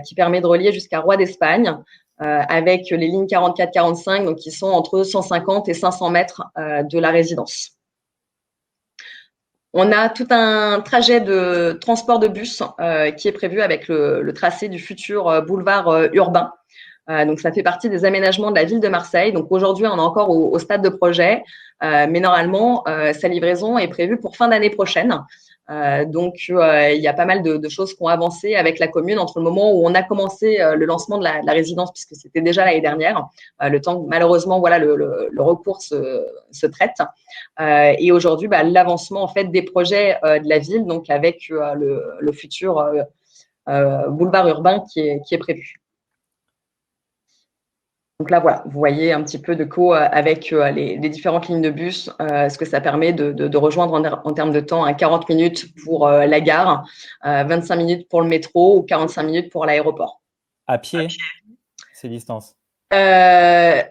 qui permet de relier jusqu'à Roi d'Espagne. Avec les lignes 44-45, donc qui sont entre 150 et 500 mètres de la résidence. On a tout un trajet de transport de bus qui est prévu avec le tracé du futur boulevard urbain. Donc, ça fait partie des aménagements de la ville de Marseille. Donc, aujourd'hui, on est encore au stade de projet, mais normalement, sa livraison est prévue pour fin d'année prochaine. Donc, il y a pas mal de choses qui ont avancé avec la commune entre le moment où on a commencé le lancement de la résidence, puisque c'était déjà l'année dernière, le temps que malheureusement, voilà, le recours se traite. Et aujourd'hui, l'avancement en fait des projets de la ville, donc avec le futur boulevard urbain qui est prévu. Donc là, voilà, vous voyez un petit peu de avec les différentes lignes de bus, ce que ça permet de rejoindre en termes de temps à 40 minutes pour la gare, 25 minutes pour le métro ou 45 minutes pour l'aéroport. À pied, ces distances. Alors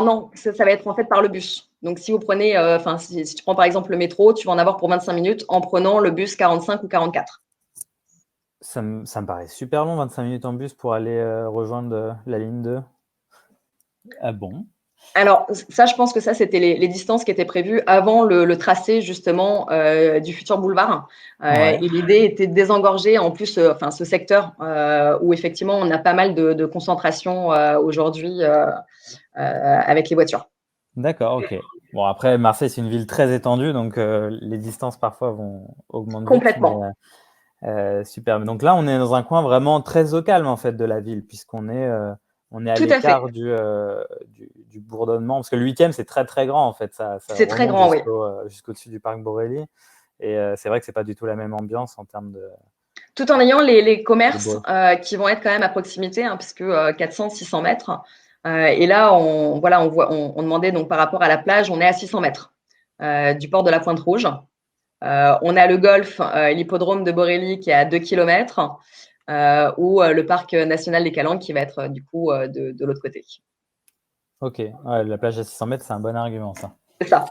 non, ça va être en fait par le bus. Donc si vous prenez, si tu prends par exemple le métro, tu vas en avoir pour 25 minutes en prenant le bus 45 ou 44. Ça me paraît super long, 25 minutes en bus pour aller rejoindre la ligne 2. Ah bon? Alors, ça, je pense que ça, c'était les distances qui étaient prévues avant le tracé, justement, du futur boulevard. Ouais. Et l'idée était de désengorger, en plus, ce secteur où, effectivement, on a pas mal de concentration aujourd'hui avec les voitures. D'accord, ok. Bon, après, Marseille, c'est une ville très étendue, donc les distances parfois augmentent vite, mais Complètement. super. Donc là, on est dans un coin vraiment très au calme, en fait, de la ville, on est à Tout à fait. l'écart du bourdonnement, parce que le 8e, c'est très, très grand, en fait. Ça C'est très remonte grand, oui. jusqu'au-dessus du parc Borély. Et c'est vrai que c'est pas du tout la même ambiance en termes de Tout en ayant les commerces bruit. qui vont être quand même à proximité, hein, puisque 400-600 mètres. Et là, on demandait donc par rapport à la plage, on est à 600 mètres du port de la Pointe-Rouge. On a le golf, l'hippodrome de Borély qui est à 2 kilomètres, ou le parc national des Calanques qui va être du coup de l'autre côté. Ok, ouais, la plage à 600 mètres, c'est un bon argument, ça. C'est ça.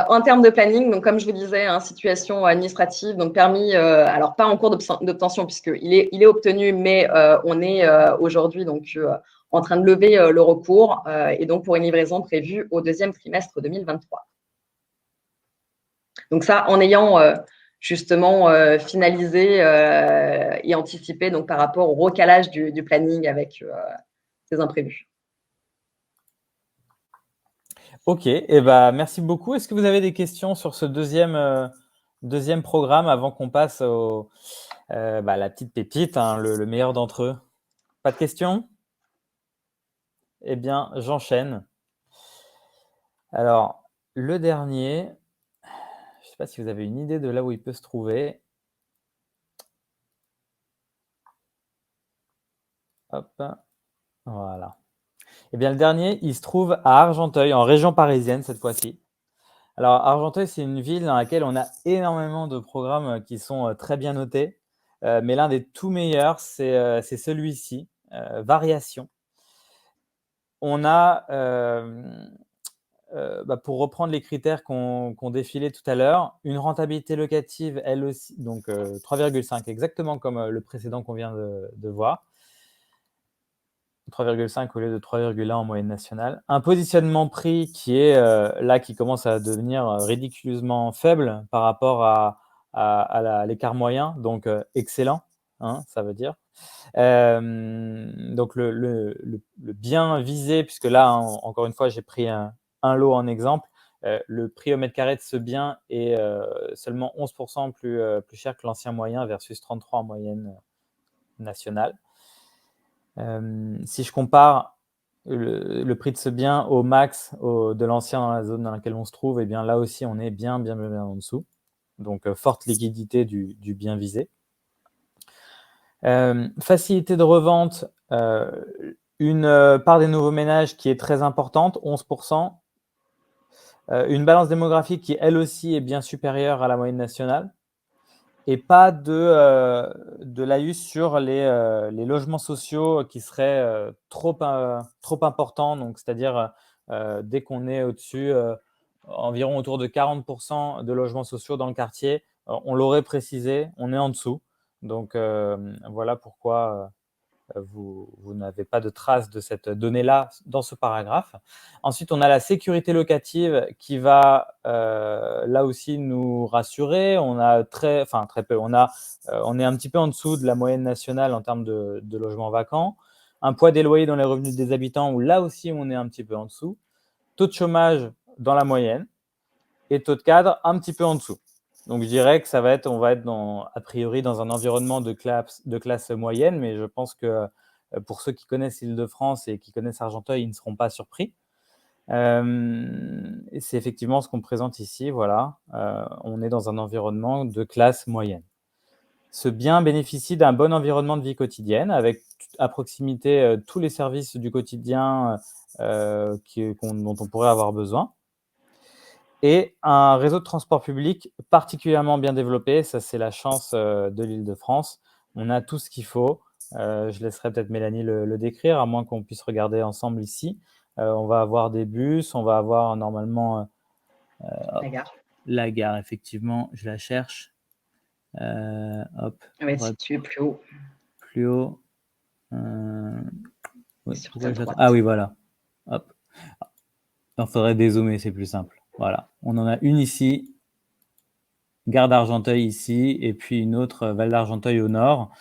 En termes de planning, donc comme je vous disais, hein, situation administrative, donc permis, alors pas en cours d'obtention puisqu'il est obtenu, mais on est aujourd'hui donc en train de lever le recours et donc pour une livraison prévue au deuxième trimestre 2023. Donc ça, en ayant justement finalisé et anticipé donc par rapport au recalage du planning avec ces imprévus. Ok, et bah, merci beaucoup. Est-ce que vous avez des questions sur ce deuxième programme avant qu'on passe la petite pépite, hein, le meilleur d'entre eux? Pas de questions? Eh bien, j'enchaîne. Alors, le dernier, je ne sais pas si vous avez une idée de là où il peut se trouver. Hop, voilà. Eh bien, le dernier, il se trouve à Argenteuil, en région parisienne cette fois-ci. Alors, Argenteuil, c'est une ville dans laquelle on a énormément de programmes qui sont très bien notés. Mais l'un des tout meilleurs, c'est celui-ci, Variation. on a, pour reprendre les critères qu'on défilait tout à l'heure, une rentabilité locative, elle aussi, donc 3,5, exactement comme le précédent qu'on vient de voir. 3,5 au lieu de 3,1 en moyenne nationale. Un positionnement prix qui est là, qui commence à devenir ridiculeusement faible par rapport à l'écart moyen, donc excellent, hein, ça veut dire. Donc le bien visé, puisque là, encore une fois, j'ai pris un lot en exemple, le prix au mètre carré de ce bien est seulement 11% plus cher que l'ancien moyen versus 33 en moyenne nationale. Si je compare le prix de ce bien au max de l'ancien dans la zone dans laquelle on se trouve, et bien là aussi, on est bien en dessous. Donc, forte liquidité du bien visé. Facilité de revente, une part des nouveaux ménages qui est très importante, 11%. Une balance démographique qui, elle aussi, est bien supérieure à la moyenne nationale. Et pas de laïus sur les logements sociaux qui seraient trop importants. Donc, c'est-à-dire, dès qu'on est au-dessus, environ autour de 40% de logements sociaux dans le quartier, on l'aurait précisé, on est en dessous. Donc, voilà pourquoi vous n'avez pas de trace de cette donnée-là dans ce paragraphe. Ensuite, on a la sécurité locative qui va là aussi nous rassurer. On a très peu. On est un petit peu en dessous de la moyenne nationale en termes de logements vacants. Un poids des loyers dans les revenus des habitants où là aussi on est un petit peu en dessous. Taux de chômage dans la moyenne et taux de cadre un petit peu en dessous. Donc, je dirais que on va être a priori dans un environnement de classe moyenne, mais je pense que pour ceux qui connaissent l'Île-de-France et qui connaissent Argenteuil, ils ne seront pas surpris. Et c'est effectivement ce qu'on présente ici. Voilà, on est dans un environnement de classe moyenne. Ce bien bénéficie d'un bon environnement de vie quotidienne avec à proximité tous les services du quotidien dont on pourrait avoir besoin. Et un réseau de transport public particulièrement bien développé. Ça, c'est la chance de l'Île-de-France. On a tout ce qu'il faut. Je laisserai peut-être Mélanie le décrire, à moins qu'on puisse regarder ensemble ici. On va avoir des bus, on va avoir normalement la gare, effectivement, je la cherche. Hop. Ouais, si tu es plus haut. Plus haut. Oui, sur ta droite. Ah oui, voilà. Hop. Il faudrait dézoomer, c'est plus simple. Voilà. On en a une ici, gare d'Argenteuil ici, et puis une autre, Val d'Argenteuil au nord.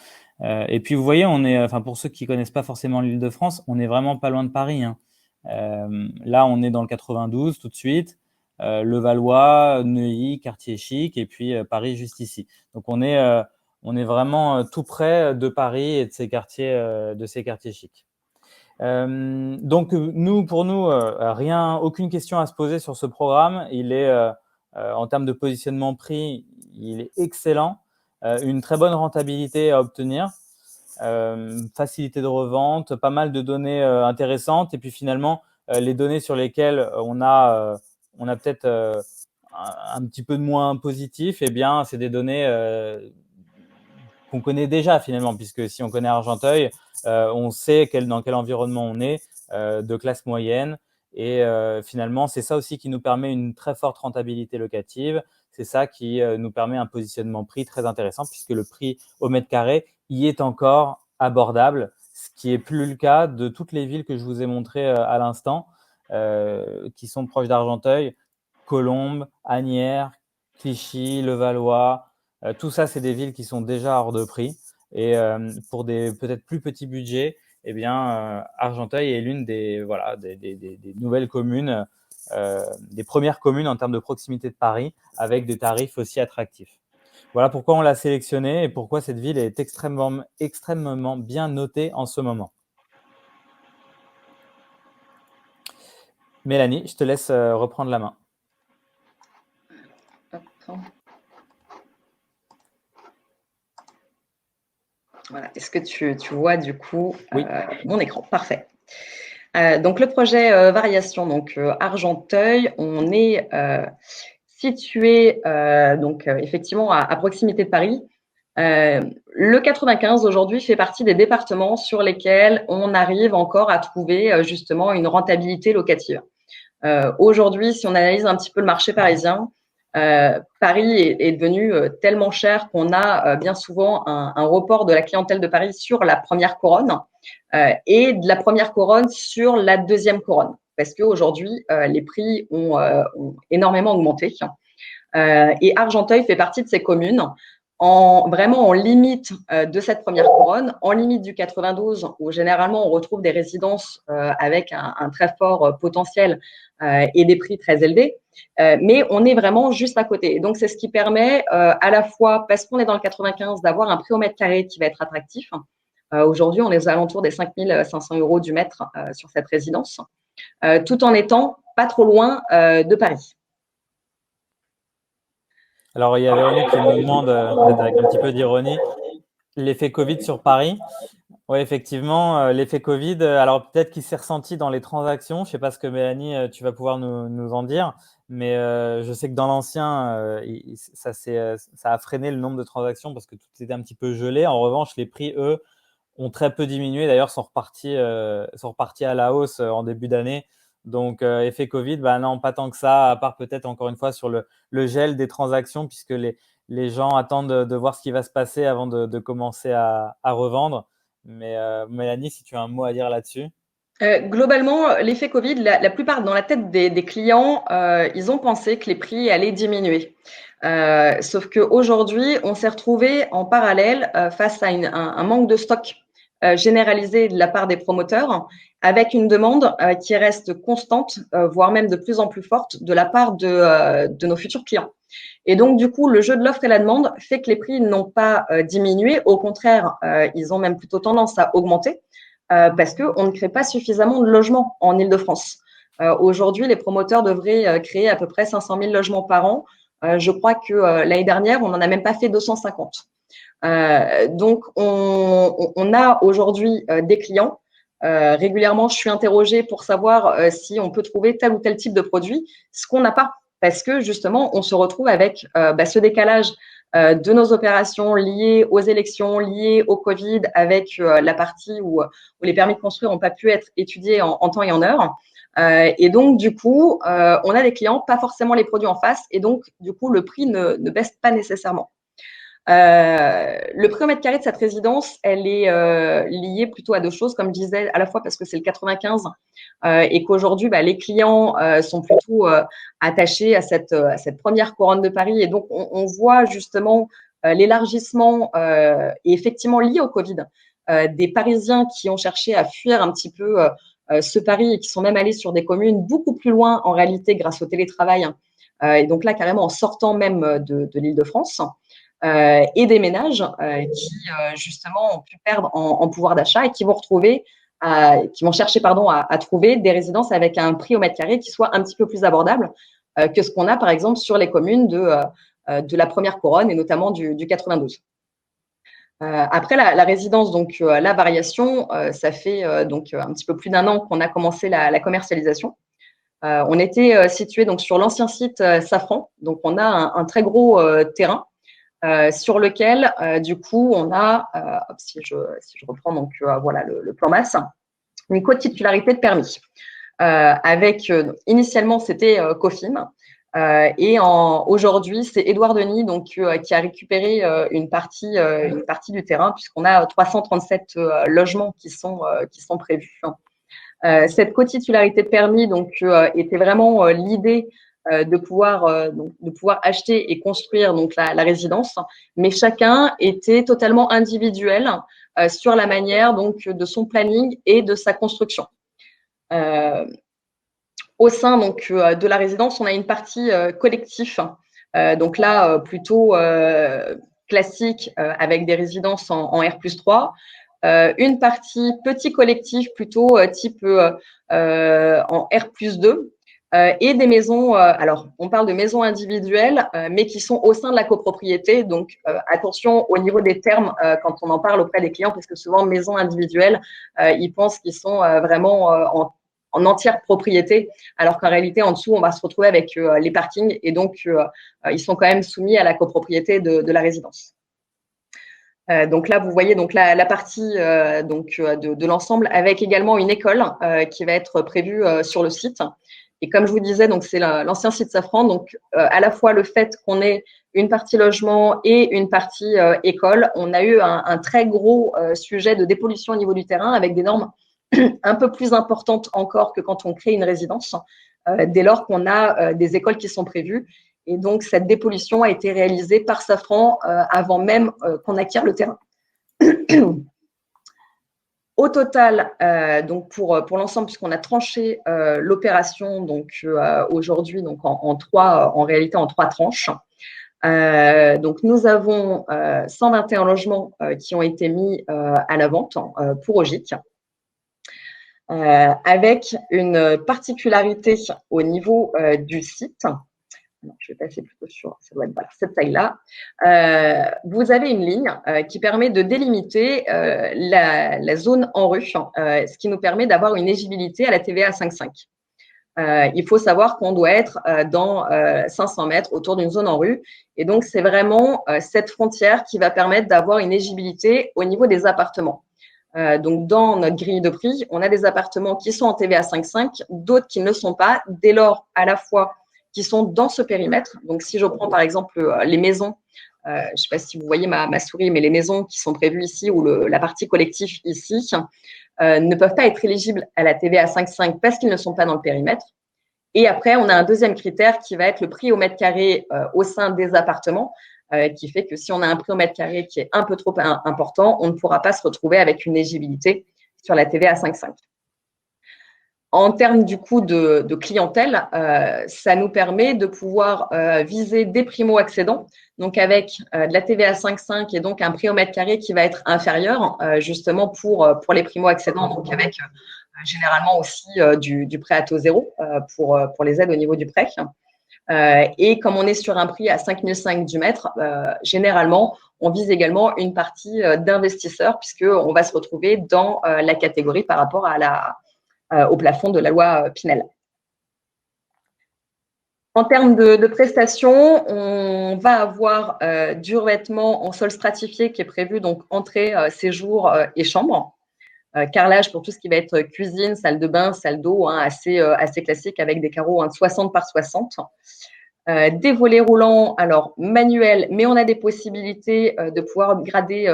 Et puis vous voyez, pour ceux qui connaissent pas forcément l'Île-de-France, on est vraiment pas loin de Paris, hein. Là, on est dans le 92 tout de suite, Levallois, Neuilly, quartier chic, et puis Paris juste ici. Donc on est vraiment tout près de Paris et de ces quartiers chics. Donc pour nous, aucune question à se poser sur ce programme. Il est en termes de positionnement prix, il est excellent. Une très bonne rentabilité à obtenir, facilité de revente, pas mal de données intéressantes, et puis finalement les données sur lesquelles on a peut-être un petit peu de moins positif, eh bien c'est des données qu'on connaît déjà finalement, puisque si on connaît Argenteuil, on sait dans quel environnement on est, de classe moyenne. Et finalement, c'est ça aussi qui nous permet une très forte rentabilité locative. C'est ça qui nous permet un positionnement prix très intéressant, puisque le prix au mètre carré y est encore abordable, ce qui est plus le cas de toutes les villes que je vous ai montrées à l'instant, qui sont proches d'Argenteuil, Colombes, Asnières, Clichy, Levallois. Tout ça, c'est des villes qui sont déjà hors de prix. Et pour des peut-être plus petits budgets, eh bien, Argenteuil est l'une des nouvelles communes, des premières communes en termes de proximité de Paris, avec des tarifs aussi attractifs. Voilà pourquoi on l'a sélectionnée et pourquoi cette ville est extrêmement bien notée en ce moment. Mélanie, je te laisse reprendre la main. Voilà. Est-ce que tu vois du coup Oui. mon écran? Parfait. Donc le projet Variation, donc Argenteuil, on est situé donc effectivement à proximité de Paris. Le 95 aujourd'hui fait partie des départements sur lesquels on arrive encore à trouver justement une rentabilité locative. Aujourd'hui, si on analyse un petit peu le marché parisien, Paris est devenu tellement cher qu'on a bien souvent un report de la clientèle de Paris sur la première couronne et de la première couronne sur la deuxième couronne. Parce qu'aujourd'hui, les prix ont énormément augmenté. Et Argenteuil fait partie de ces communes vraiment en limite de cette première couronne, en limite du 92, où généralement on retrouve des résidences avec un très fort potentiel et des prix très élevés, mais on est vraiment juste à côté. Et donc c'est ce qui permet à la fois, parce qu'on est dans le 95, d'avoir un prix au mètre carré qui va être attractif. Aujourd'hui, on est aux alentours des 5 500 € du mètre sur cette résidence, tout en étant pas trop loin de Paris. Alors, il y a Véronique qui nous demande, peut-être avec un petit peu d'ironie, l'effet Covid sur Paris. Oui, effectivement, l'effet Covid, alors peut-être qu'il s'est ressenti dans les transactions. Je ne sais pas ce que Mélanie, tu vas pouvoir nous en dire, mais je sais que dans l'ancien, ça a freiné le nombre de transactions parce que tout était un petit peu gelé. En revanche, les prix, eux, ont très peu diminué. D'ailleurs, sont repartis à la hausse en début d'année. Donc, effet Covid, bah non, pas tant que ça, à part peut-être encore une fois sur le gel des transactions, puisque les gens attendent de voir ce qui va se passer avant de commencer à revendre. Mais Mélanie, si tu as un mot à dire là-dessus. Globalement, l'effet Covid, la plupart dans la tête des clients, ils ont pensé que les prix allaient diminuer. Sauf qu'aujourd'hui, on s'est retrouvé en parallèle face à un manque de stock généralisé de la part des promoteurs, avec une demande qui reste constante, voire même de plus en plus forte de la part de nos futurs clients. Et donc, du coup, le jeu de l'offre et la demande fait que les prix n'ont pas diminué. Au contraire, ils ont même plutôt tendance à augmenter parce qu'on ne crée pas suffisamment de logements en Île-de-France. Aujourd'hui, les promoteurs devraient créer à peu près 500 000 logements par an. Je crois que l'année dernière, on n'en a même pas fait 250. Donc, on a aujourd'hui des clients. Régulièrement, je suis interrogée pour savoir si on peut trouver tel ou tel type de produit, ce qu'on n'a pas, parce que justement, on se retrouve avec ce décalage de nos opérations liées aux élections, liées au Covid, avec la partie où les permis de construire n'ont pas pu être étudiés en temps et en heure. Et donc, du coup, on a des clients, pas forcément les produits en face, et donc, du coup, le prix ne baisse pas nécessairement. Le prix au mètre carré de cette résidence, elle est liée plutôt à deux choses, comme je disais, à la fois parce que c'est le 95 et qu'aujourd'hui, les clients sont plutôt attachés à cette première couronne de Paris. Et donc, on voit justement l'élargissement et effectivement lié au Covid des Parisiens qui ont cherché à fuir un petit peu ce Paris et qui sont même allés sur des communes beaucoup plus loin en réalité grâce au télétravail. Et donc là, carrément en sortant même de l'Île-de-France. Et des ménages qui justement ont pu perdre en pouvoir d'achat et qui vont chercher à trouver des résidences avec un prix au mètre carré qui soit un petit peu plus abordable que ce qu'on a par exemple sur les communes de la première couronne et notamment du 92. Après la résidence, donc la variation, ça fait donc un petit peu plus d'un an qu'on a commencé la commercialisation. On était situé donc sur l'ancien site Safran, donc on a un très gros terrain sur lequel, du coup, on a, si je reprends donc voilà le plan masse, une co-titularité de permis. Initialement, c'était Cofim. Et aujourd'hui, c'est Édouard Denis donc, qui a récupéré une partie du terrain, puisqu'on a 337 logements qui sont prévus. Cette co-titularité de permis donc, était vraiment l'idée de pouvoir acheter et construire donc la résidence, mais chacun était totalement individuel sur la manière donc de son planning et de sa construction. Au sein donc de la résidence, on a une partie collectif, donc là plutôt classique avec des résidences en R+3. Une partie petit collectif plutôt type en R+2 et des maisons, alors on parle de maisons individuelles, mais qui sont au sein de la copropriété. Donc attention au niveau des termes quand on en parle auprès des clients, parce que souvent maisons individuelles, ils pensent qu'ils sont vraiment en entière propriété, alors qu'en réalité en dessous on va se retrouver avec les parkings et donc ils sont quand même soumis à la copropriété de la résidence. Donc là, vous voyez donc la partie de l'ensemble avec également une école qui va être prévue sur le site. Et comme je vous disais, donc c'est l'ancien site Safran. Donc à la fois le fait qu'on ait une partie logement et une partie école, on a eu un très gros sujet de dépollution au niveau du terrain avec des normes un peu plus importantes encore que quand on crée une résidence, dès lors qu'on a des écoles qui sont prévues. Et donc, cette dépollution a été réalisée par Safran avant même qu'on acquiert le terrain. Au total, donc pour l'ensemble, puisqu'on a tranché l'opération donc aujourd'hui donc en réalité en 3 tranches. Donc nous avons 121 logements qui ont été mis à la vente pour Ogic. Avec une particularité au niveau du site. Non, je vais passer plutôt sur ça doit être, voilà, cette taille-là. Vous avez une ligne qui permet de délimiter la zone en rue, ce qui nous permet d'avoir une éligibilité à la TVA 5,5. Il faut savoir qu'on doit être dans 500 mètres autour d'une zone en rue. Et donc, c'est vraiment cette frontière qui va permettre d'avoir une éligibilité au niveau des appartements. Donc, dans notre grille de prix, on a des appartements qui sont en TVA 5,5, d'autres qui ne le sont pas, dès lors à la fois qui sont dans ce périmètre. Donc, si je prends par exemple les maisons, je ne sais pas si vous voyez ma souris, mais les maisons qui sont prévues ici ou la partie collective ici ne peuvent pas être éligibles à la TVA 5,5 parce qu'ils ne sont pas dans le périmètre. Et après, on a un deuxième critère qui va être le prix au mètre carré au sein des appartements, qui fait que si on a un prix au mètre carré qui est un peu trop important, on ne pourra pas se retrouver avec une éligibilité sur la TVA 5,5. En termes du coup de clientèle, ça nous permet de pouvoir viser des primo-accédants, donc avec de la TVA 5,5 et donc un prix au mètre carré qui va être inférieur justement pour les primo-accédants, donc avec généralement aussi du prêt à taux zéro pour les aides au niveau du prêt. Et comme on est sur un prix à 5,500 du mètre, généralement, on vise également une partie d'investisseurs puisqu'on va se retrouver dans la catégorie par rapport au plafond de la loi Pinel. En termes de prestations, on va avoir du revêtement en sol stratifié qui est prévu, donc entrée, séjour et chambre. Carrelage pour tout ce qui va être cuisine, salle de bain, salle d'eau, assez classique avec des carreaux 60 par 60. Des volets roulants, alors manuels, mais on a des possibilités de pouvoir grader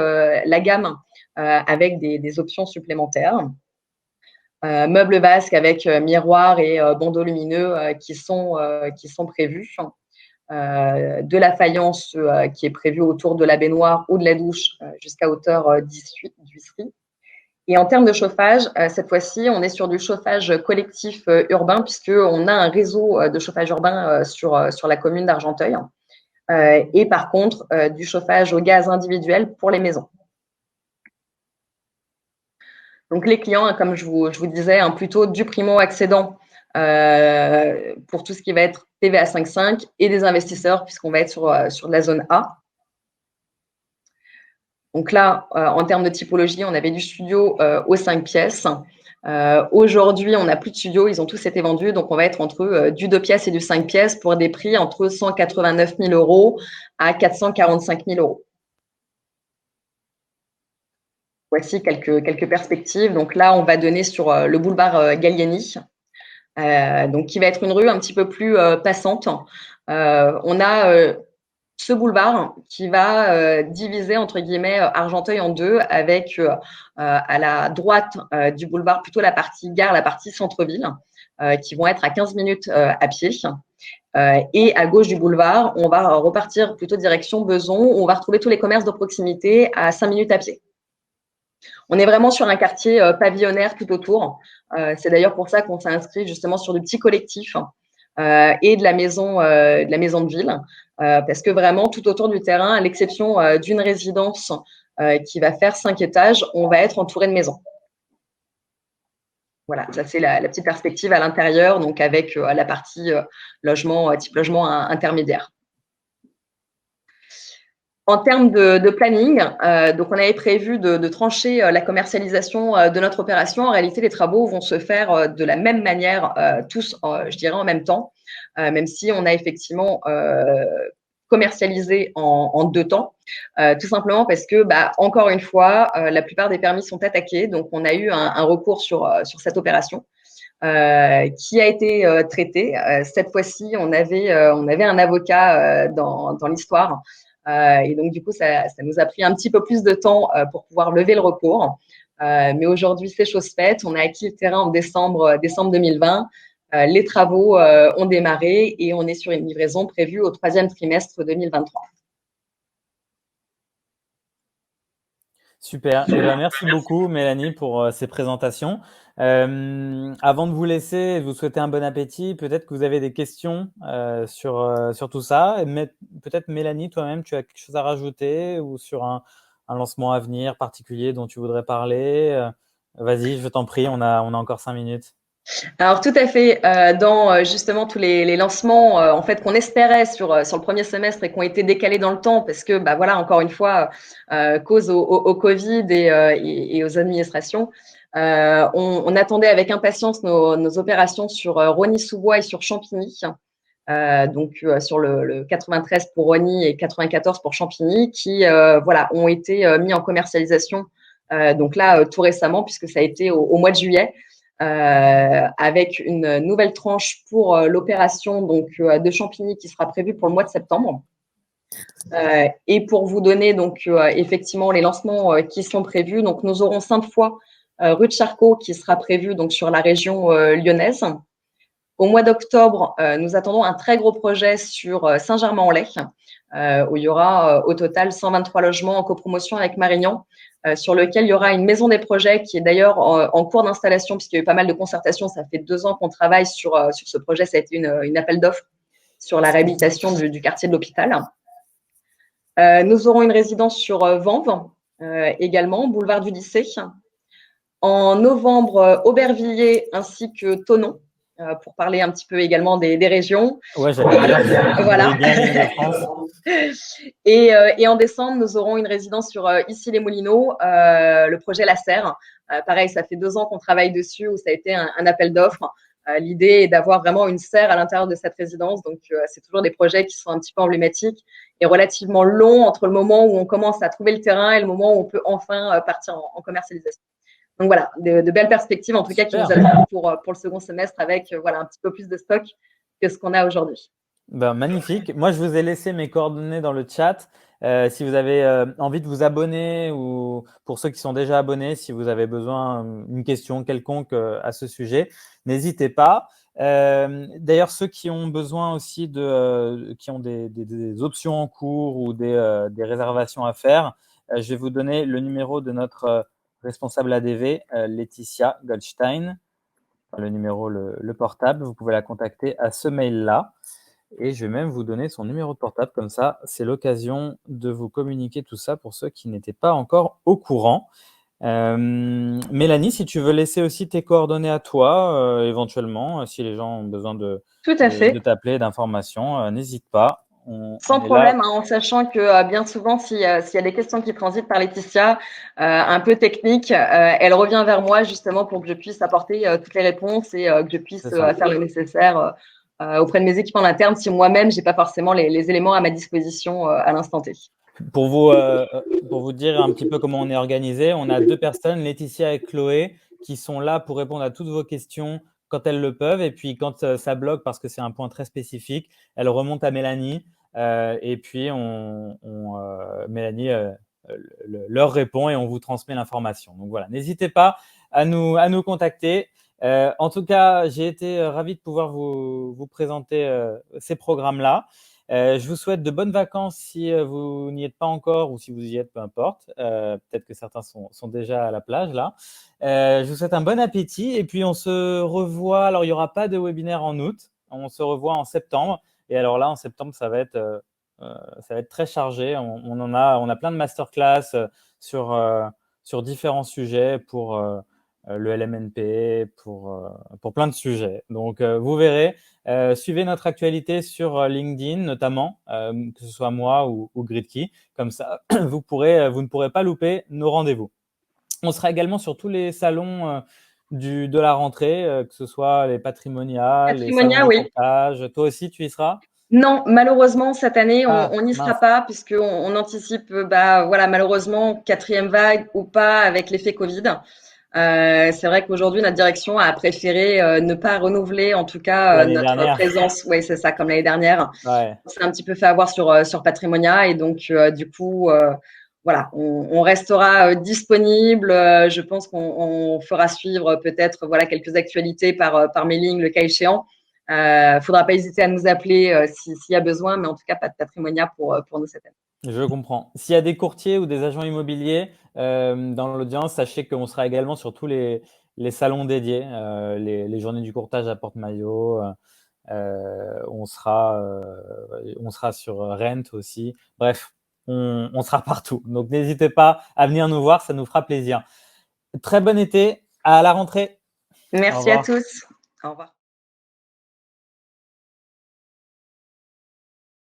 la gamme avec des options supplémentaires. Meubles vasques avec miroirs et bandeaux lumineux qui sont prévus. De la faïence qui est prévue autour de la baignoire ou de la douche jusqu'à hauteur d'huisserie. Et en termes de chauffage, cette fois-ci, on est sur du chauffage collectif urbain puisqu'on a un réseau de chauffage urbain sur la commune d'Argenteuil. Et par contre, du chauffage au gaz individuel pour les maisons. Donc les clients, comme je vous disais, plutôt du primo-accédant pour tout ce qui va être TVA 5,5 et des investisseurs puisqu'on va être sur de la zone A. Donc là, en termes de typologie, on avait du studio aux 5 pièces. Aujourd'hui, on n'a plus de studio, ils ont tous été vendus. Donc, on va être entre du 2 pièces et du 5 pièces pour des prix entre 189 000 € à 445 000 €. Voici quelques perspectives. Donc là, on va donner sur le boulevard Gallieni, donc qui va être une rue un petit peu plus passante. On a ce boulevard qui va diviser entre guillemets Argenteuil en deux avec à la droite du boulevard plutôt la partie gare, la partie centre-ville qui vont être à 15 minutes à pied. Et à gauche du boulevard, on va repartir plutôt direction Beson où on va retrouver tous les commerces de proximité à 5 minutes à pied. On est vraiment sur un quartier pavillonnaire tout autour. C'est d'ailleurs pour ça qu'on s'est inscrit justement sur du petit collectif et de la maison de ville. Parce que vraiment, tout autour du terrain, à l'exception d'une résidence qui va faire 5 étages, on va être entouré de maisons. Voilà, ça c'est la petite perspective à l'intérieur, donc avec la partie logement, type logement intermédiaire. En termes de planning, donc on avait prévu de trancher la commercialisation de notre opération. En réalité, les travaux vont se faire de la même manière, tous, je dirais, en même temps, même si on a effectivement commercialisé en 2 temps, tout simplement parce que, encore une fois, la plupart des permis sont attaqués. Donc, on a eu un recours sur cette opération qui a été traité. Cette fois-ci, on avait un avocat dans l'histoire. Et donc, du coup, ça nous a pris un petit peu plus de temps pour pouvoir lever le recours. Mais aujourd'hui, c'est chose faite. On a acquis le terrain en décembre 2020. Les travaux ont démarré et on est sur une livraison prévue au 3e trimestre 2023. Super. Eh ben, merci beaucoup, Mélanie, pour ces présentations. Avant de vous laisser et de vous souhaiter un bon appétit, peut-être que vous avez des questions sur tout ça. Peut-être, Mélanie, toi-même, tu as quelque chose à rajouter ou sur un lancement à venir particulier dont tu voudrais parler. Vas-y, je t'en prie, on a encore 5 minutes. Alors tout à fait, dans justement tous les lancements en fait qu'on espérait sur le premier semestre et qui ont été décalés dans le temps parce que voilà encore une fois cause au Covid et aux administrations. On attendait avec impatience nos opérations sur Rosny-sous-Bois et sur Champigny. Donc sur le 93 pour Rosny et 94 pour Champigny qui voilà ont été mis en commercialisation donc là tout récemment puisque ça a été au mois de juillet. Avec une nouvelle tranche pour l'opération donc de Champigny qui sera prévue pour le mois de septembre. Et pour vous donner donc effectivement les lancements qui sont prévus, donc nous aurons Sainte-Foy, rue de Charcot qui sera prévu donc sur la région lyonnaise. Au mois d'octobre, nous attendons un très gros projet sur Saint-Germain-en-Laye, où il y aura au total 123 logements en copromotion avec Marignan, sur lequel il y aura une maison des projets qui est d'ailleurs en cours d'installation, puisqu'il y a eu pas mal de concertations. Ça fait 2 ans qu'on travaille sur ce projet. Ça a été une appel d'offres sur la réhabilitation du quartier de l'hôpital. Nous aurons une résidence sur Vanves, également, boulevard du Lycée. En novembre, Aubervilliers ainsi que Thonon, pour parler un petit peu également des régions. Ouais, j'allais dire. Voilà. Bien l'Île-de-France. Et en décembre, nous aurons une résidence sur Issy-les-Moulineaux, le projet La Serre. Pareil, ça fait 2 ans qu'on travaille dessus, où ça a été un appel d'offres. L'idée est d'avoir vraiment une serre à l'intérieur de cette résidence. Donc, c'est toujours des projets qui sont un petit peu emblématiques et relativement longs entre le moment où on commence à trouver le terrain et le moment où on peut enfin partir en commercialisation. Donc voilà, de belles perspectives en tout cas qui nous attendent pour le second semestre avec voilà un petit peu plus de stock que ce qu'on a aujourd'hui. Ben, magnifique. Moi, je vous ai laissé mes coordonnées dans le chat. Si vous avez envie de vous abonner ou pour ceux qui sont déjà abonnés, si vous avez besoin d'une question quelconque à ce sujet, n'hésitez pas. D'ailleurs, ceux qui ont besoin aussi qui ont des options en cours ou des réservations à faire, je vais vous donner le numéro de notre responsable ADV, Laetitia Goldstein. Enfin, le numéro, le portable, vous pouvez la contacter à ce mail-là. Et je vais même vous donner son numéro de portable, comme ça, c'est l'occasion de vous communiquer tout ça pour ceux qui n'étaient pas encore au courant. Mélanie, si tu veux laisser aussi tes coordonnées à toi, éventuellement, si les gens ont besoin de t'appeler, d'informations, n'hésite pas. Sans problème, en sachant que bien souvent, s'il y a des questions qui transitent par Laetitia, un peu techniques, elle revient vers moi justement pour que je puisse apporter toutes les réponses et que je puisse faire le nécessaire auprès de mes équipes en interne si moi-même, je n'ai pas forcément les éléments à ma disposition à l'instant T. Pour vous dire un petit peu comment on est organisé, on a 2 personnes, Laetitia et Chloé, qui sont là pour répondre à toutes vos questions quand elles le peuvent. Et puis, quand ça bloque, parce que c'est un point très spécifique, elles remontent à Mélanie. Et puis, Mélanie leur répond et on vous transmet l'information. Donc voilà, n'hésitez pas à nous contacter. En tout cas, j'ai été ravi de pouvoir vous présenter ces programmes-là. Je vous souhaite de bonnes vacances si vous n'y êtes pas encore ou si vous y êtes, peu importe. Peut-être que certains sont déjà à la plage là. Je vous souhaite un bon appétit et puis on se revoit. Alors, il n'y aura pas de webinaire en août. On se revoit en septembre. Et alors là, en septembre, ça va être très chargé. On a plein de masterclass sur différents sujets pour le LMNP, pour plein de sujets. Donc, vous verrez. Suivez notre actualité sur LinkedIn notamment, que ce soit moi ou Gridkey. Comme ça, vous ne pourrez pas louper nos rendez-vous. On sera également sur tous les salons de la rentrée, que ce soit les patrimoniales, les salons de oui. portage. Toi aussi, tu y seras ? Non, malheureusement, cette année, Ah, on n'y sera mince. pas puisqu'on anticipe, voilà, malheureusement, quatrième vague ou pas avec l'effet Covid. C'est vrai qu'aujourd'hui, notre direction a préféré ne pas renouveler, en tout cas, L'année notre dernière. présence. Oui, c'est ça, comme l'année dernière. Ouais. On s'est un petit peu fait avoir sur Patrimonia et donc, du coup, voilà, on restera disponible. Je pense qu'on fera suivre peut-être voilà, quelques actualités par mailing, le cas échéant. Faudra pas hésiter à nous appeler s'il y a besoin, mais en tout cas, pas de Patrimonia pour nous cette année. Je comprends. S'il y a des courtiers ou des agents immobiliers dans l'audience, sachez qu'on sera également sur tous les salons dédiés, les journées du courtage à Porte-Maillot. On sera sur Rent aussi. Bref, on sera partout. Donc n'hésitez pas à venir nous voir, ça nous fera plaisir. Très bon été, à la rentrée. Au Merci à revoir. tous. Au revoir.